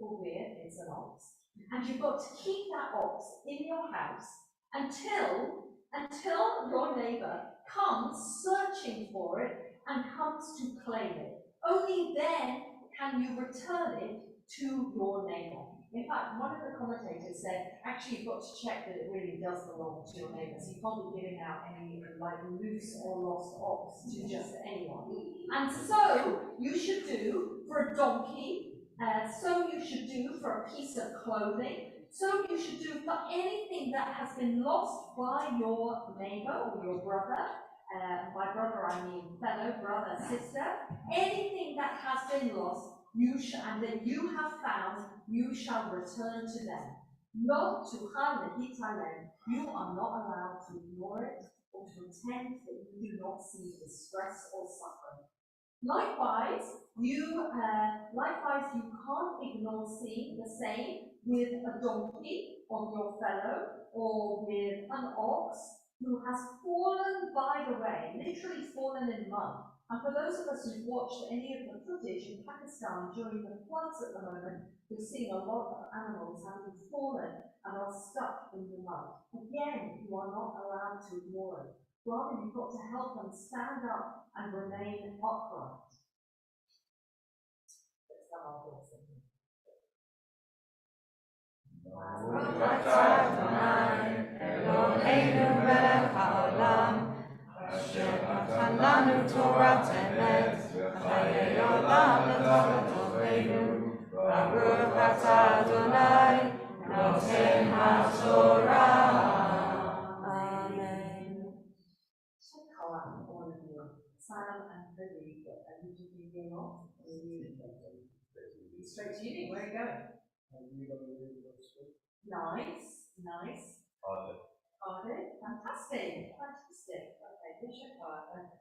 albeit it's an ox, and you've got to keep that ox in your house until your neighbour comes searching for it and comes to claim it. Only then can you return it to your neighbour. In fact, one of the commentators said, actually, you've got to check that it really does belong to your neighbour. So you can't be giving out any like loose or lost ox to just anyone. And so you should do for a donkey, so you should do for a piece of clothing, so you should do for anything that has been lost by your neighbour or your brother. By brother I mean fellow brother, sister. Anything that has been lost, and that you have found, you shall return to them. Not to harm. You are not allowed to ignore it or to pretend that you do not see distress or suffering. Likewise, you can't ignore seeing the same with a donkey of your fellow or with an ox who has fallen by the way, literally fallen in mud. And for those of us who've watched any of the footage in Pakistan during the floods at the moment, we're seeing a lot of animals having fallen and are stuck in the mud. Again, you are not allowed to ignore it. Rather, you've got to help them stand up and remain upright. Let's have our thoughts in here. Sam and Billy, are you being off? Straight to uni, where are you going? Nice. Cardiff, fantastic. Okay, Bishop,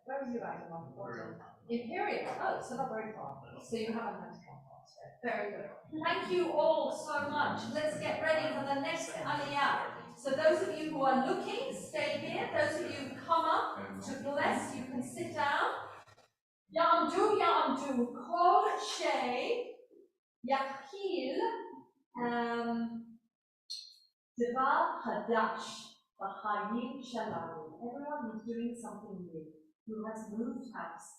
where are you at in London? Imperial, oh, so not very far. So you haven't had to come past it. Very good. Thank you all so much. Let's get ready for the next aliyah. So those of you who are looking, stay here. Those of you who come up to bless, you can sit down. Yamdu, Kol Shei, Yachil, Devar Hadash, B'Chayim Shalom. Everyone who's doing something new, who has moved house,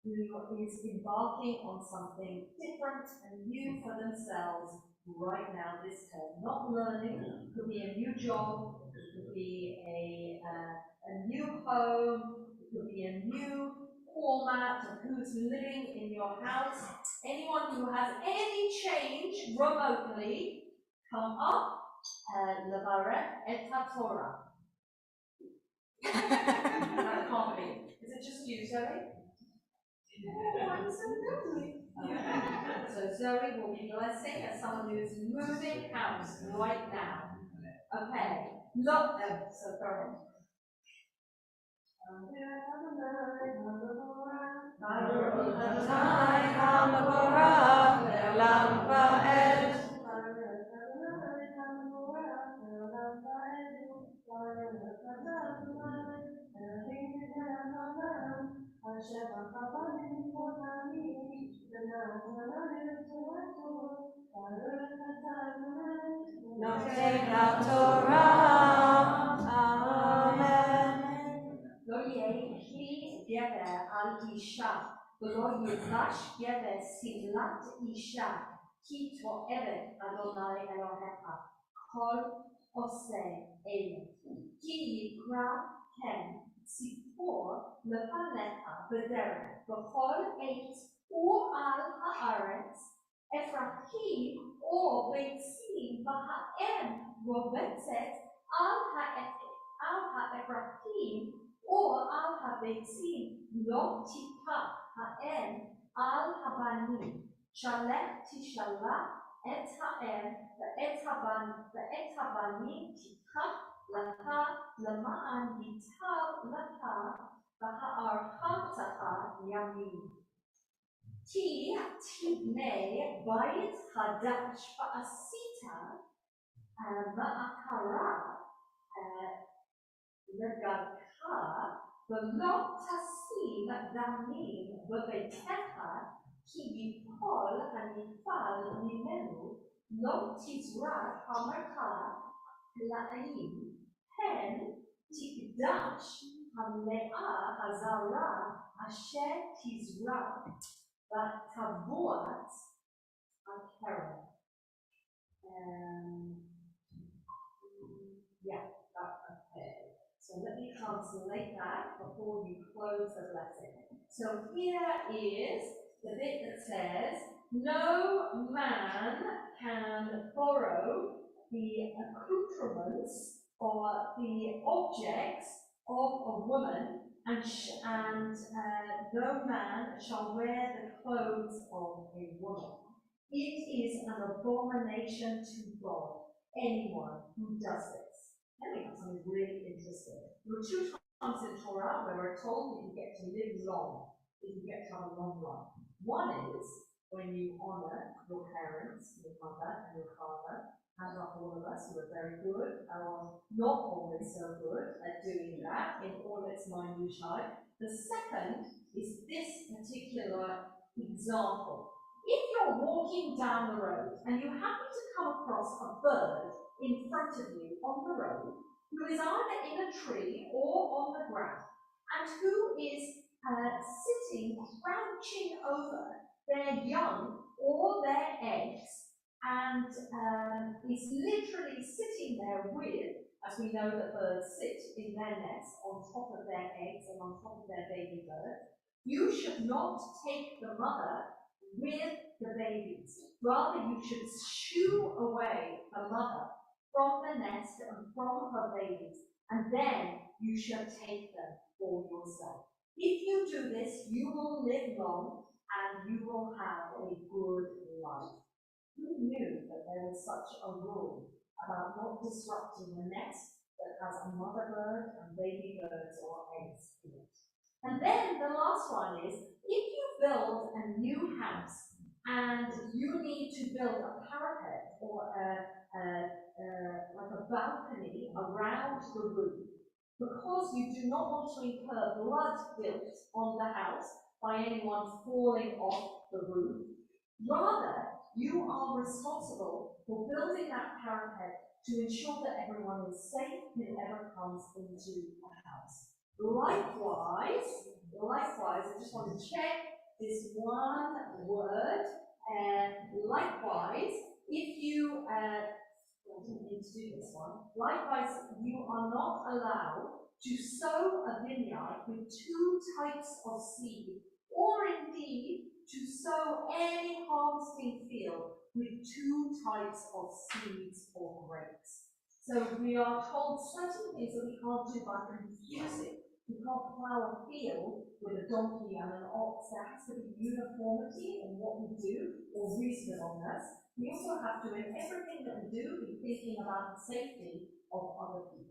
who is embarking on something different and new for themselves right now this term. Not learning, it could be a new job, it could be a new home, it could be a new format of who's living in your house. Anyone who has any change remotely, come up. Levarech et HaTorah. That can't be. Is it just you, Zoe? Oh, I'm so lovely. So Zoe will be blessing as someone who is moving house right now. Okay. Look, so go ahead. Lo yehi gever al isha, v'lo yivash gever silat isha, ki to'eret Adonai Elohecha, kol oseh ele. Ki yikra ken tzipor lefanecha b'derech, v'chol eit u'al haaretz, Ephraim or Beitzim b'ha'em robetzet al ha'Ephraim or al ha'Beitzim lo tipa ha'em al ha'banim shalech tishalach et ha'em ve'et ha'banim tikach laka lema'an yital laka v'ha'archamtacha yamim. Ki tibnei bayit hadash ba'asita ma'akara legadka v'lo tasim damim v'beitecha כי יפול הנפעל ממנו לא תזרק המרכה לעיים, הן תקדש המלאה הזרה אשר תזרק ותבואת הכרם. Okay. So let me translate that before you close the blessing. So here is the bit that says, no man can borrow the accoutrements or the objects of a woman, and no man shall wear the clothes of a woman. It is an abomination to God, anyone who does this. I think something really interesting. There are two times in Torah where we're told that you get to live long, that you get to have a long life. One is when you honor your parents, your mother and your father, and not all of us who are very good, or not always so good at doing that in all its minutiae. The second is this particular example. If you're walking down the road and you happen to come across a bird in front of you on the road, who is either in a tree or on the ground, and who is sitting, crouching over their young or their eggs, and is literally sitting there with, as we know that birds sit in their nests on top of their eggs and on top of their baby birds, you should not take the mother with the babies. Rather, you should shoo away the mother from the nest and from her babies, and then you should take them for yourself. If you do this, you will live long and you will have a good life. Who knew that there was such a rule about not disrupting the nest that has a mother bird and baby birds or eggs in it? And then the last one is, if you build a new house and you need to build a parapet or like a balcony around the roof, because you do not want to incur blood guilt on the house by anyone falling off the roof, rather you are responsible for building that parapet to ensure that everyone is safe whoever comes into the house. Likewise, I just want to check this one word. Likewise, if you, I didn't need to do this one. Likewise, you are not allowed to sow a vineyard with two types of seed, or indeed to sow any harvesting field with two types of seeds or grapes. So we are told certain things that we can't do by confusing. We can't plough a field with a donkey and an ox. There has to be uniformity in what we do, or reasonableness. We also have to, in everything that we do, be thinking about the safety of other people.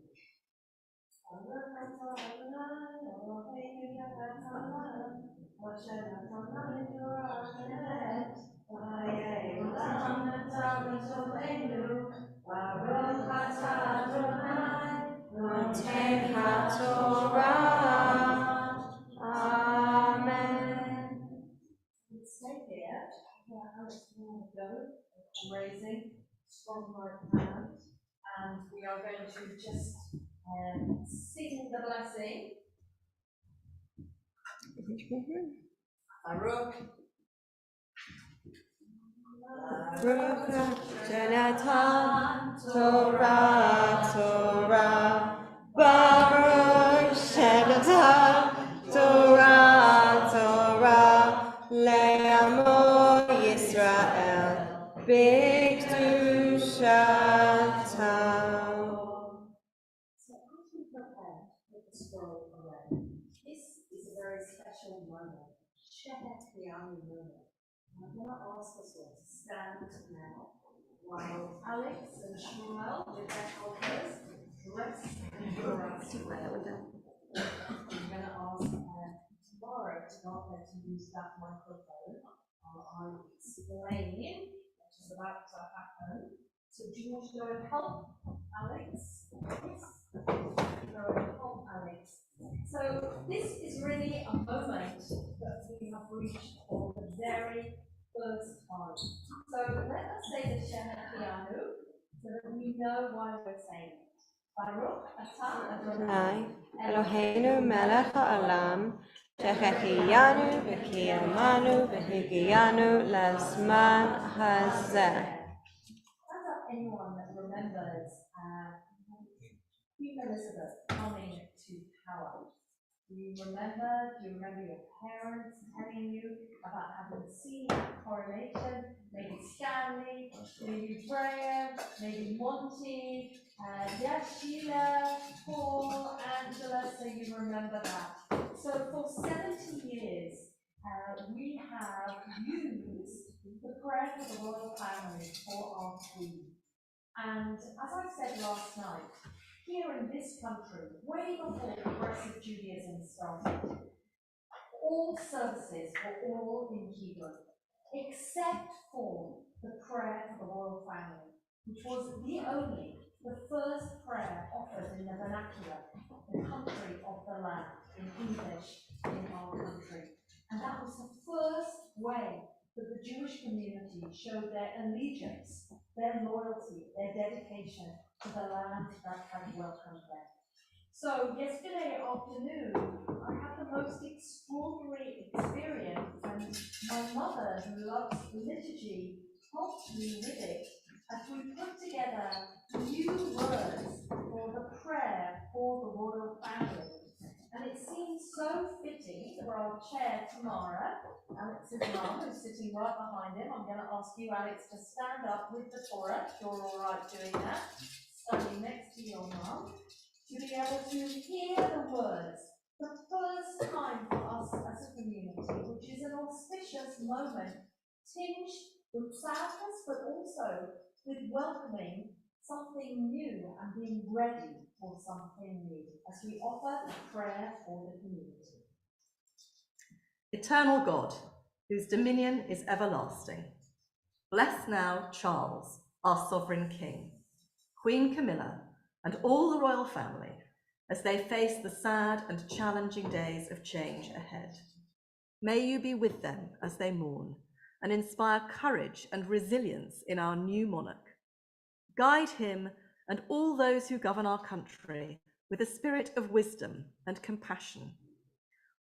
Amen. Stay here. Raising strong right hand, and we are going to just sing the blessing. Birk. Jonathan, Torah, Torah, Baruch, Jonathan, Torah, Torah, Le'amo Yisrael, B'Kedushatam. So as we prepare with the scroll away, this is a very special moment, Shabbat B'Yachad moment. I'm going to ask us all to stand now while Alex and Shmuel, with their helpers, rest and draw us away. I'm going to ask tomorrow to not let you use that microphone. I'll explain what is about to happen. So do you want to go and help Alex? Yes. Go and help Alex. So this is really a moment that we have reached of the very very first time. So let us say the Shehecheyanu so that we know why we're saying it. Baruch atah Adonai Eloheinu melech ha'olam, shechechiyanu v'kiyamanu v'higiyanu lezman hazeh. Stand up anyone that remembers Queen Elizabeth coming to power. Do you remember your parents telling you about having seen that coronation? Maybe Stanley, maybe Graham, maybe Monty, Sheila, Paul, Angela, so you remember that. So for 70 years, we have used the prayer for the royal family for our Queen. And as I said last night, here in this country, way before progressive Judaism started, all services were all in Hebrew, except for the prayer for the royal family, which was the first prayer offered in the vernacular, the country of the land, in English, in our country. And that was the first way that the Jewish community showed their allegiance, their loyalty, their dedication to the land that had welcomed them. So yesterday afternoon, I had the most extraordinary experience, and my mother, who loves liturgy, helped me with it as we put together new words for the prayer for the royal family. And it seems so fitting for our chair, Tamara, Alex's mum, who's sitting right behind him. I'm going to ask you, Alex, to stand up with the Torah, if you're all right doing that, standing next to your mum, to be able to hear the words, the first time for us as a community, which is an auspicious moment, tinged with sadness, but also with welcoming something new and being ready for something new, as we offer a prayer for the community. Eternal God, whose dominion is everlasting, bless now Charles, our sovereign king, Queen Camilla, and all the royal family as they face the sad and challenging days of change ahead. May you be with them as they mourn and inspire courage and resilience in our new monarch. Guide him and all those who govern our country with a spirit of wisdom and compassion.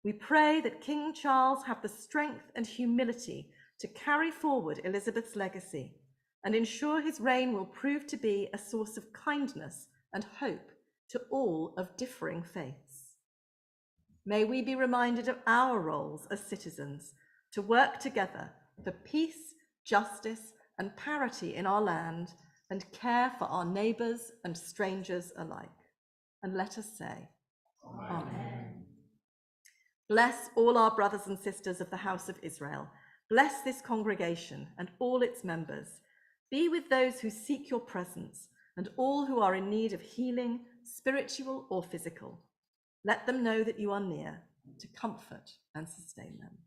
We pray that King Charles have the strength and humility to carry forward Elizabeth's legacy and ensure his reign will prove to be a source of kindness and hope to all of differing faiths. May we be reminded of our roles as citizens to work together for peace, justice, and parity in our land and care for our neighbours and strangers alike. And let us say, Amen. Bless all our brothers and sisters of the house of Israel. Bless this congregation and all its members. Be with those who seek your presence and all who are in need of healing, spiritual or physical. Let them know that you are near to comfort and sustain them.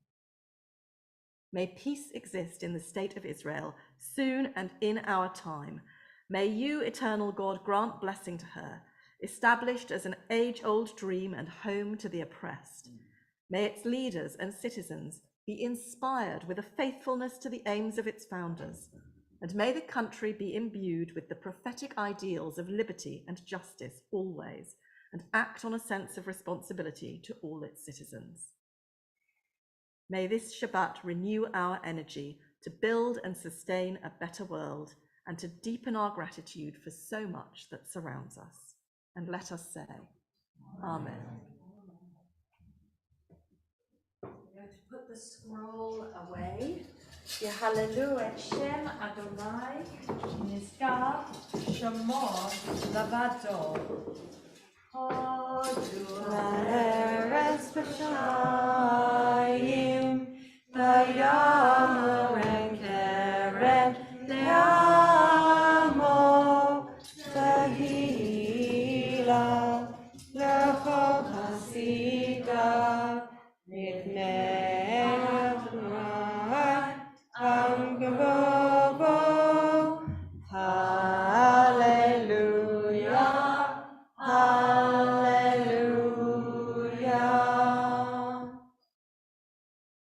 May peace exist in the state of Israel soon and in our time. May you, eternal God, grant blessing to her, established as an age-old dream and home to the oppressed. May its leaders and citizens be inspired with a faithfulness to the aims of its founders, and may the country be imbued with the prophetic ideals of liberty and justice always, and act on a sense of responsibility to all its citizens. May this Shabbat renew our energy to build and sustain a better world and to deepen our gratitude for so much that surrounds us. And let us say, Amen. We're going to put the scroll away. Yahalelu et Shem Adonai Nizkar Shemo Lavado. Eretz B'Shayim V'Yamor En Keren Le'amo Tehila L'Chol Hasidav Mipnei Adonai Am Gavovo. Hallelujah, hallelujah.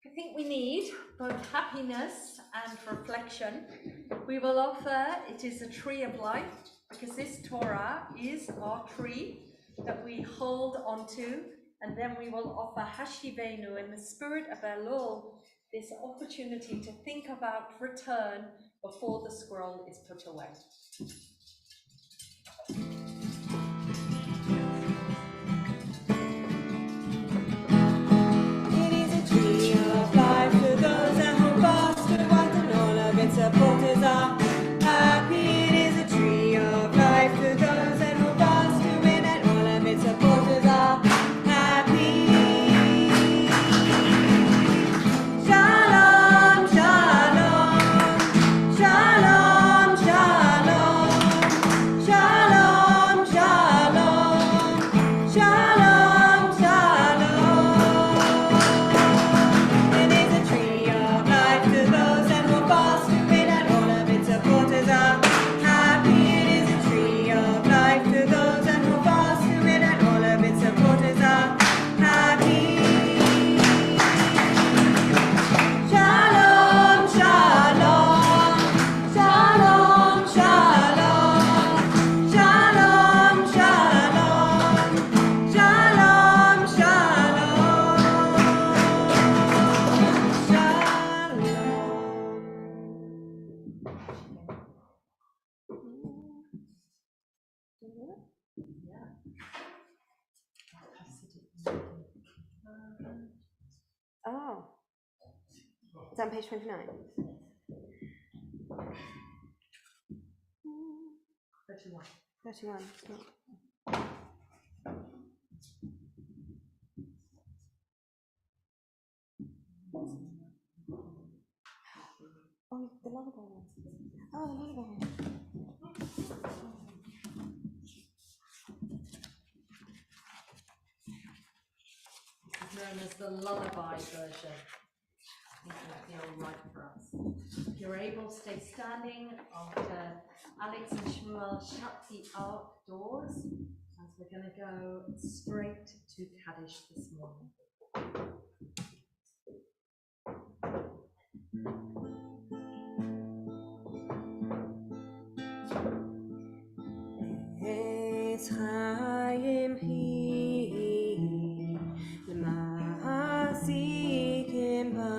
I think we need both happiness and reflection, we will offer, it is a tree of life, because this Torah is our tree that we hold onto, and then we will offer Hashivenu in the spirit of Elul, this opportunity to think about return before the scroll is put away. It is a tree of life to those that hold fast to what, and all of its supporters are happy. It is a tree of life to those that hold fast to it, and all of its supporters are happy. Shalom, shalom, shalom, shalom, shalom, shalom, shalom, shalom. It is a tree of life to those that hold fast to it, and all of its supporters are happy. It is a tree of life to those that hold fast to it, and all of its supporters are happy. Shalom, shalom, shalom, shalom, shalom, shalom, shalom, Oh, it's on page 29. 31. 31. Oh, the lullaby one. Oh, the lullaby one. It's known as the lullaby version. I think that'll be all right for us. If you're able, stay standing after Alex and Shmuel shut the ark doors, as we're going to go straight to Kaddish this morning. Etz Chaim hi l'ma'asikim ba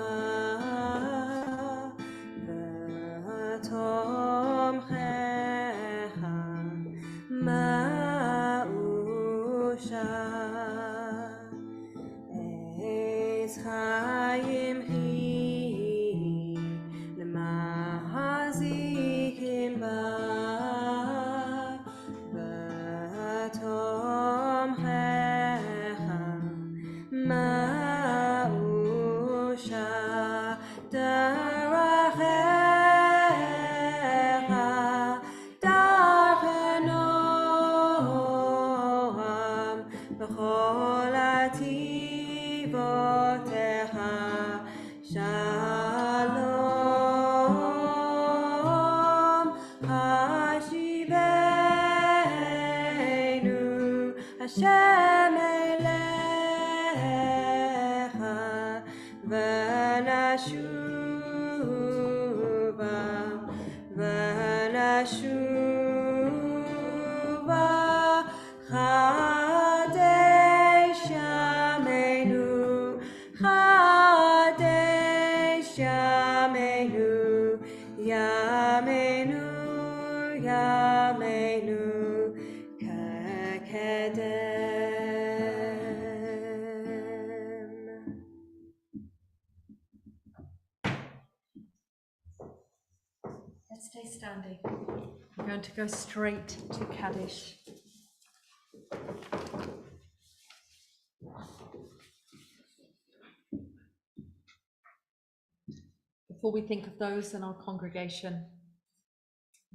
v'tomchecha ma'usha. Etz Chaim hi l'ma'asikim ba v'tomchecha ma'usha. Darachecha darche noam b'chol ativotecha. Shalom Hashivenu Hashem elecha v'nashuva Chadesh Yameinu Chadesh Yameinu Yameinu Yameinu Kekedem. Let's stay standing. We're going to go straight to Kaddish. Before we think of those in our congregation,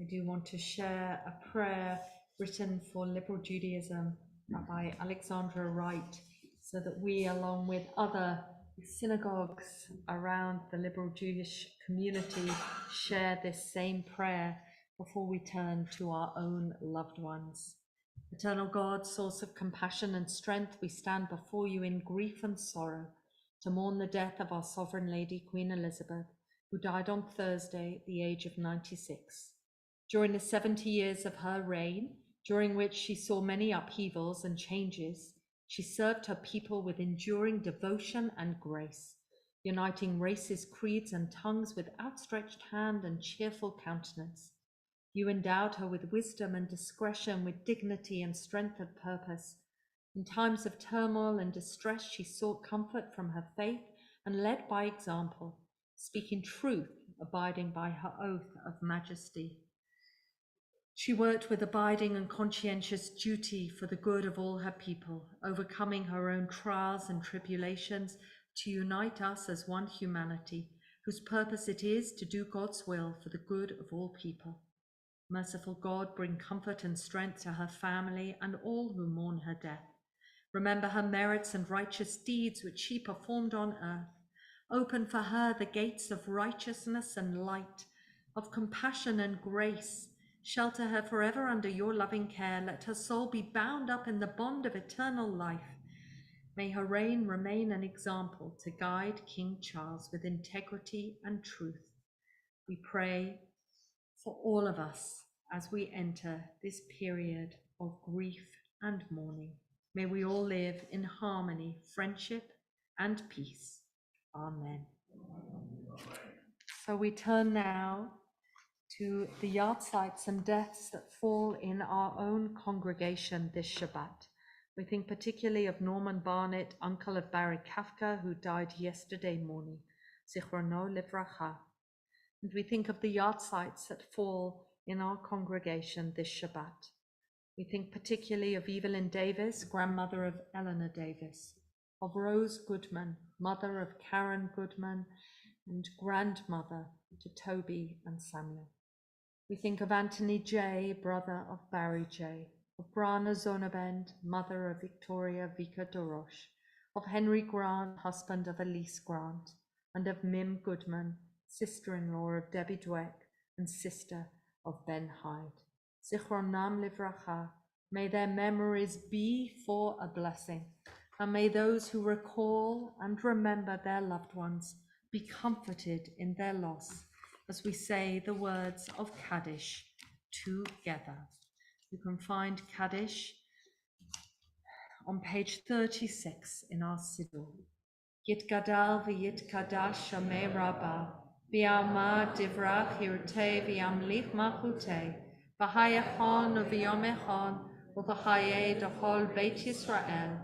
I do want to share a prayer written for Liberal Judaism, Rabbi Alexandra Wright, so that we, along with other synagogues around the liberal Jewish community, share this same prayer before we turn to our own loved ones. Eternal God, source of compassion and strength, we stand before you in grief and sorrow to mourn the death of our Sovereign Lady, Queen Elizabeth, who died on Thursday at the age of 96. During the 70 years of her reign, during which she saw many upheavals and changes, she served her people with enduring devotion and grace, uniting races, creeds, and tongues with outstretched hand and cheerful countenance. You endowed her with wisdom and discretion, with dignity and strength of purpose. In times of turmoil and distress, she sought comfort from her faith and led by example, speaking truth, abiding by her oath of majesty. She worked with abiding and conscientious duty for the good of all her people, overcoming her own trials and tribulations to unite us as one humanity, whose purpose it is to do God's will for the good of all people. Merciful God, bring comfort and strength to her family and all who mourn her death. Remember her merits and righteous deeds which she performed on earth. Open for her the gates of righteousness and light, of compassion and grace. Shelter her forever under your loving care. Let her soul be bound up in the bond of eternal life. May her reign remain an example to guide King Charles with integrity and truth. We pray for all of us as we enter this period of grief and mourning. May we all live in harmony, friendship, and peace. Amen. So we turn now to the yard sites and deaths that fall in our own congregation this Shabbat. We think particularly of Norman Barnett, uncle of Barry Kafka, who died yesterday morning, Zichrono Livracha. And we think of the yard sites that fall in our congregation this Shabbat. We think particularly of Evelyn Davis, grandmother of Eleanor Davis, of Rose Goodman, mother of Karen Goodman, and grandmother to Toby and Samuel. We think of Anthony J., brother of Barry J., of Brana Zonabend, mother of Victoria Vika Dorosh, of Henry Grant, husband of Elise Grant, and of Mim Goodman, sister-in-law of Debbie Dweck and sister of Ben Hyde. Zichronam Livracha, may their memories be for a blessing, and may those who recall and remember their loved ones be comforted in their loss as we say the words of Kaddish together. You can find Kaddish on page 36 in our siddur. Yitgadal v'yitkadash shamei Rabba, v'yamad divrach hirtei v'yamlich malchutei, v'hayachon v'yomechon, v'chaye d'chol Beit Yisrael,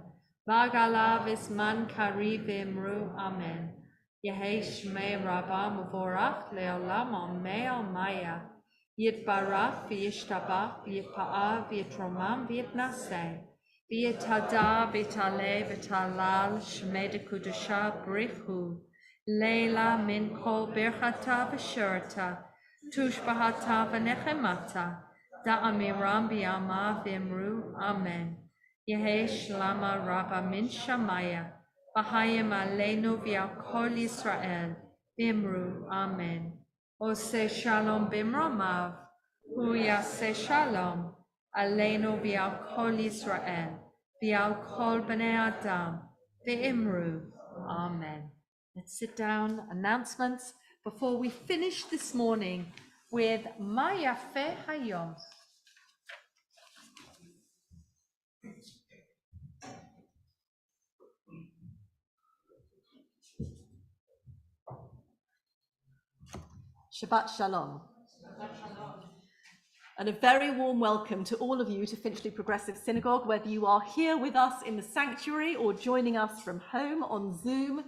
v'agalav isman kari v'imru amen. Yehi shmei Rabba muvorach leolam amei maya. Yitbarach v'yishtabach v'yitpa'ah v'yitromam v'yitnaseh. V'yitada v'tale v'talal shmei dekudusha brichu. Leila min kol birchata v'shurata. Tushbahata v'nechemata. Da'amiram b'yama v'imru amen. Yehi shlama Rabba min shamaya. V'hayim aleinu v'al kol Yisrael. V'imru amen. Ose shalom bimromav, hu yaseh shalom, aleinu v'al kol Yisrael, v'al kol bnei Adam, v'imru, amen. Let's sit down. Announcements before we finish this morning with Ma Yafeh Hayom. Shabbat Shalom. And a very warm welcome to all of you to Finchley Progressive Synagogue, whether you are here with us in the sanctuary or joining us from home on Zoom,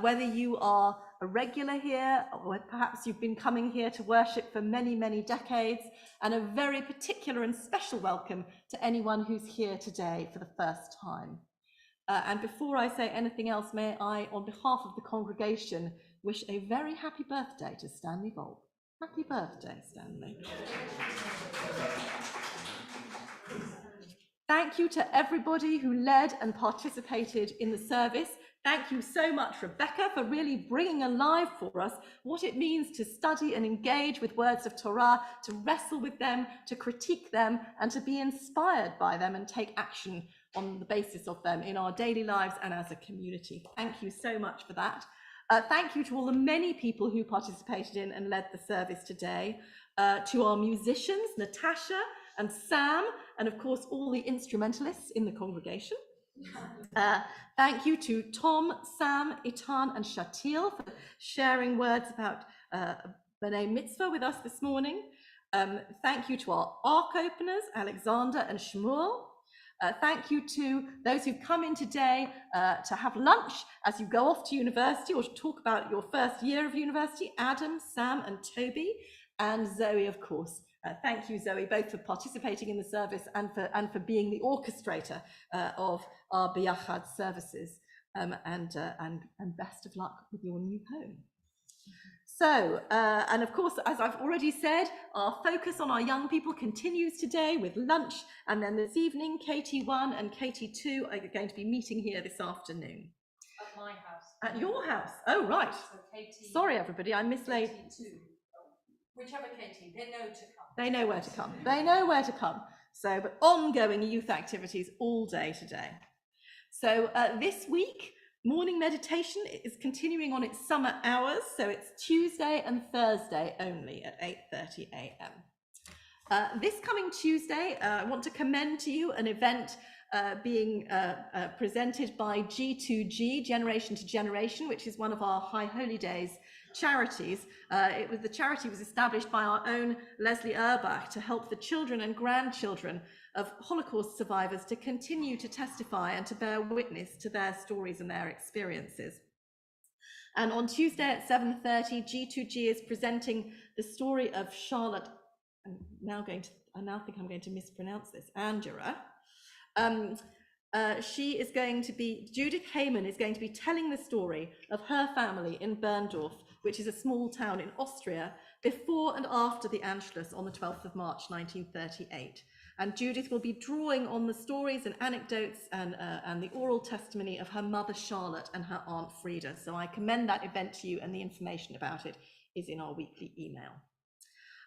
whether you are a regular here, or perhaps you've been coming here to worship for many, many decades, and a very particular and special welcome to anyone who's here today for the first time. And before I say anything else, may I, on behalf of the congregation, wish a very happy birthday to Stanley Volk. Happy birthday, Stanley. Thank you to everybody who led and participated in the service. Thank you so much, Rebecca, for really bringing alive for us what it means to study and engage with words of Torah, to wrestle with them, to critique them, and to be inspired by them and take action on the basis of them in our daily lives and as a community. Thank you so much for that. Thank you to all the many people who participated in and led the service today, to our musicians, Natasha and Sam, and of course all the instrumentalists in the congregation. Thank you to Tom, Sam, Itan and Shatil for sharing words about B'nai Mitzvah with us this morning. Thank you to our ark openers, Alexander and Shmuel. Thank you to those who've come in today to have lunch as you go off to university or to talk about your first year of university, Adam, Sam and Toby, and Zoe, of course. Thank you, Zoe, both for participating in the service and for being the orchestrator of our B'Yachad services. And best of luck with your new home. So, and of course, as I've already said, our focus on our young people continues today with lunch, and then this evening, KT1 and KT2 are going to be meeting here this afternoon. At my house. At your house? Oh, right. So KT, sorry, everybody, I mislaid. KT2. Whichever KT, they know to come. They know where to come. They know where to come. So, but ongoing youth activities all day today. So this week, morning meditation is continuing on its summer hours, so it's Tuesday and Thursday only at 8:30 a.m. This coming Tuesday, I want to commend to you an event being presented by G2G, Generation to Generation, which is one of our High Holy Days charities. The charity was established by our own Leslie Urbach to help the children and grandchildren of Holocaust survivors to continue to testify and to bear witness to their stories and their experiences. And on Tuesday at 7:30, G2G is presenting the story of Charlotte, I now think I'm going to mispronounce this, Angera. Judith Heyman is going to be telling the story of her family in Berndorf, which is a small town in Austria, before and after the Anschluss on the 12th of March 1938. And Judith will be drawing on the stories and anecdotes and the oral testimony of her mother Charlotte and her aunt Frida. So I commend that event to you, and the information about it is in our weekly email.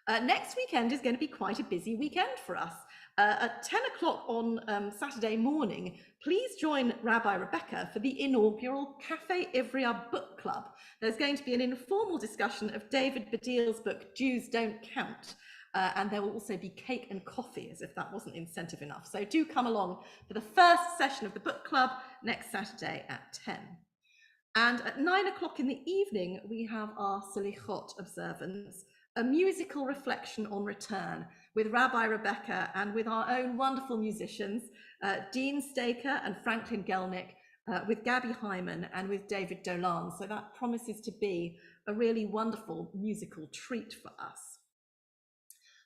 Next weekend is going to be quite a busy weekend for us. At 10 o'clock on Saturday morning, please join Rabbi Rebecca for the inaugural Cafe Ivrea Book Club. There's going to be an informal discussion of David Baddiel's book, Jews Don't Count. And there will also be cake and coffee, as if that wasn't incentive enough. So do come along for the first session of the book club next Saturday at 10. And at 9 o'clock in the evening, we have our Selichot observance, a musical reflection on return with Rabbi Rebecca and with our own wonderful musicians, Dean Staker and Franklin Gelnick, with Gabby Hyman and with David Dolan. So that promises to be a really wonderful musical treat for us.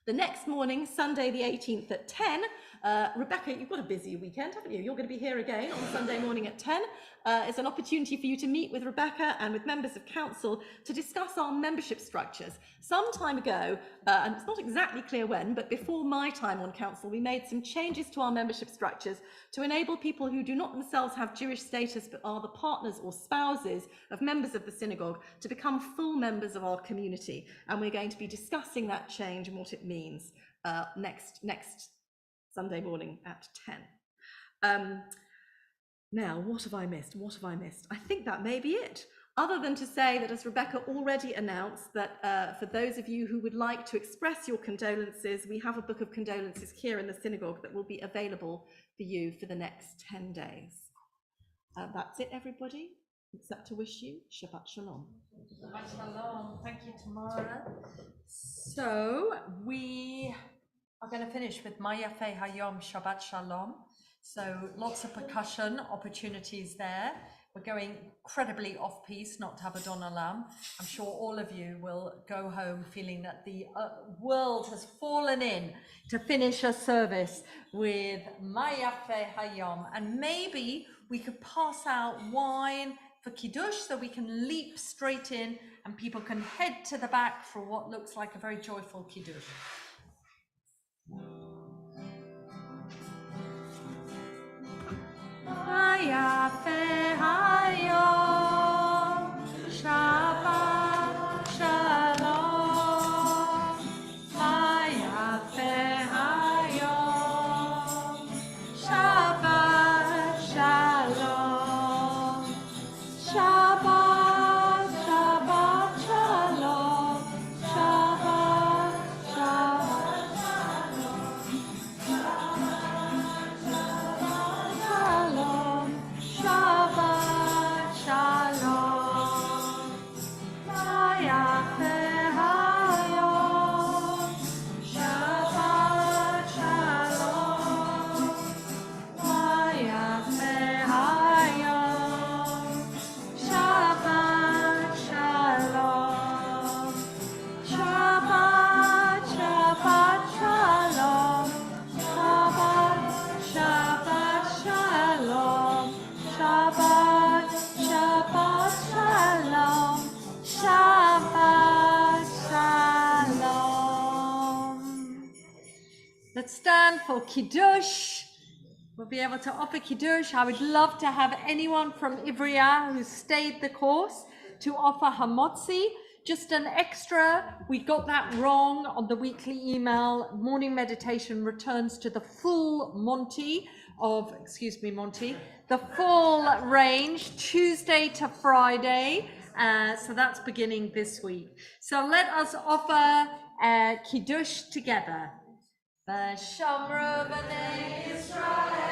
The next morning, Sunday the 18th at 10, Rebecca, you've got a busy weekend, haven't you? You're going to be here again on Sunday morning at 10. It's an opportunity for you to meet with Rebecca and with members of council to discuss our membership structures. Some time ago, and it's not exactly clear when, but before my time on council, we made some changes to our membership structures to enable people who do not themselves have Jewish status but are the partners or spouses of members of the synagogue to become full members of our community. And we're going to be discussing that change and what it means next Sunday morning at 10. Now, what have I missed? What have I missed? I think that may be it. Other than to say that, as Rebecca already announced, that for those of you who would like to express your condolences, we have a book of condolences here in the synagogue that will be available for you for the next 10 days. That's it, everybody, except to wish you Shabbat Shalom. Shabbat Shalom. Thank you, Tamara. So we are going to finish with Mayafe Hayom Shabbat Shalom. So lots of percussion opportunities there. We're going incredibly off-piece, not to have a Don Olam. I'm sure all of you will go home feeling that the world has fallen in to finish a service with Mayafe Hayom. And maybe we could pass out wine for Kiddush so we can leap straight in and people can head to the back for what looks like a very joyful Kiddush. Mayafe Hayom Shabbat Shalom. Mayafe Hayom Shabbat Shalom. Shabbat stand for Kiddush. We'll be able to offer Kiddush. I would love to have anyone from Ivrea who stayed the course to offer Hamotzi. Just an extra, we got that wrong on the weekly email. Morning meditation returns to the full Monty, the full range, Tuesday to Friday. So that's beginning this week. So let us offer Kiddush together. V'shamru b'nei Yisrael.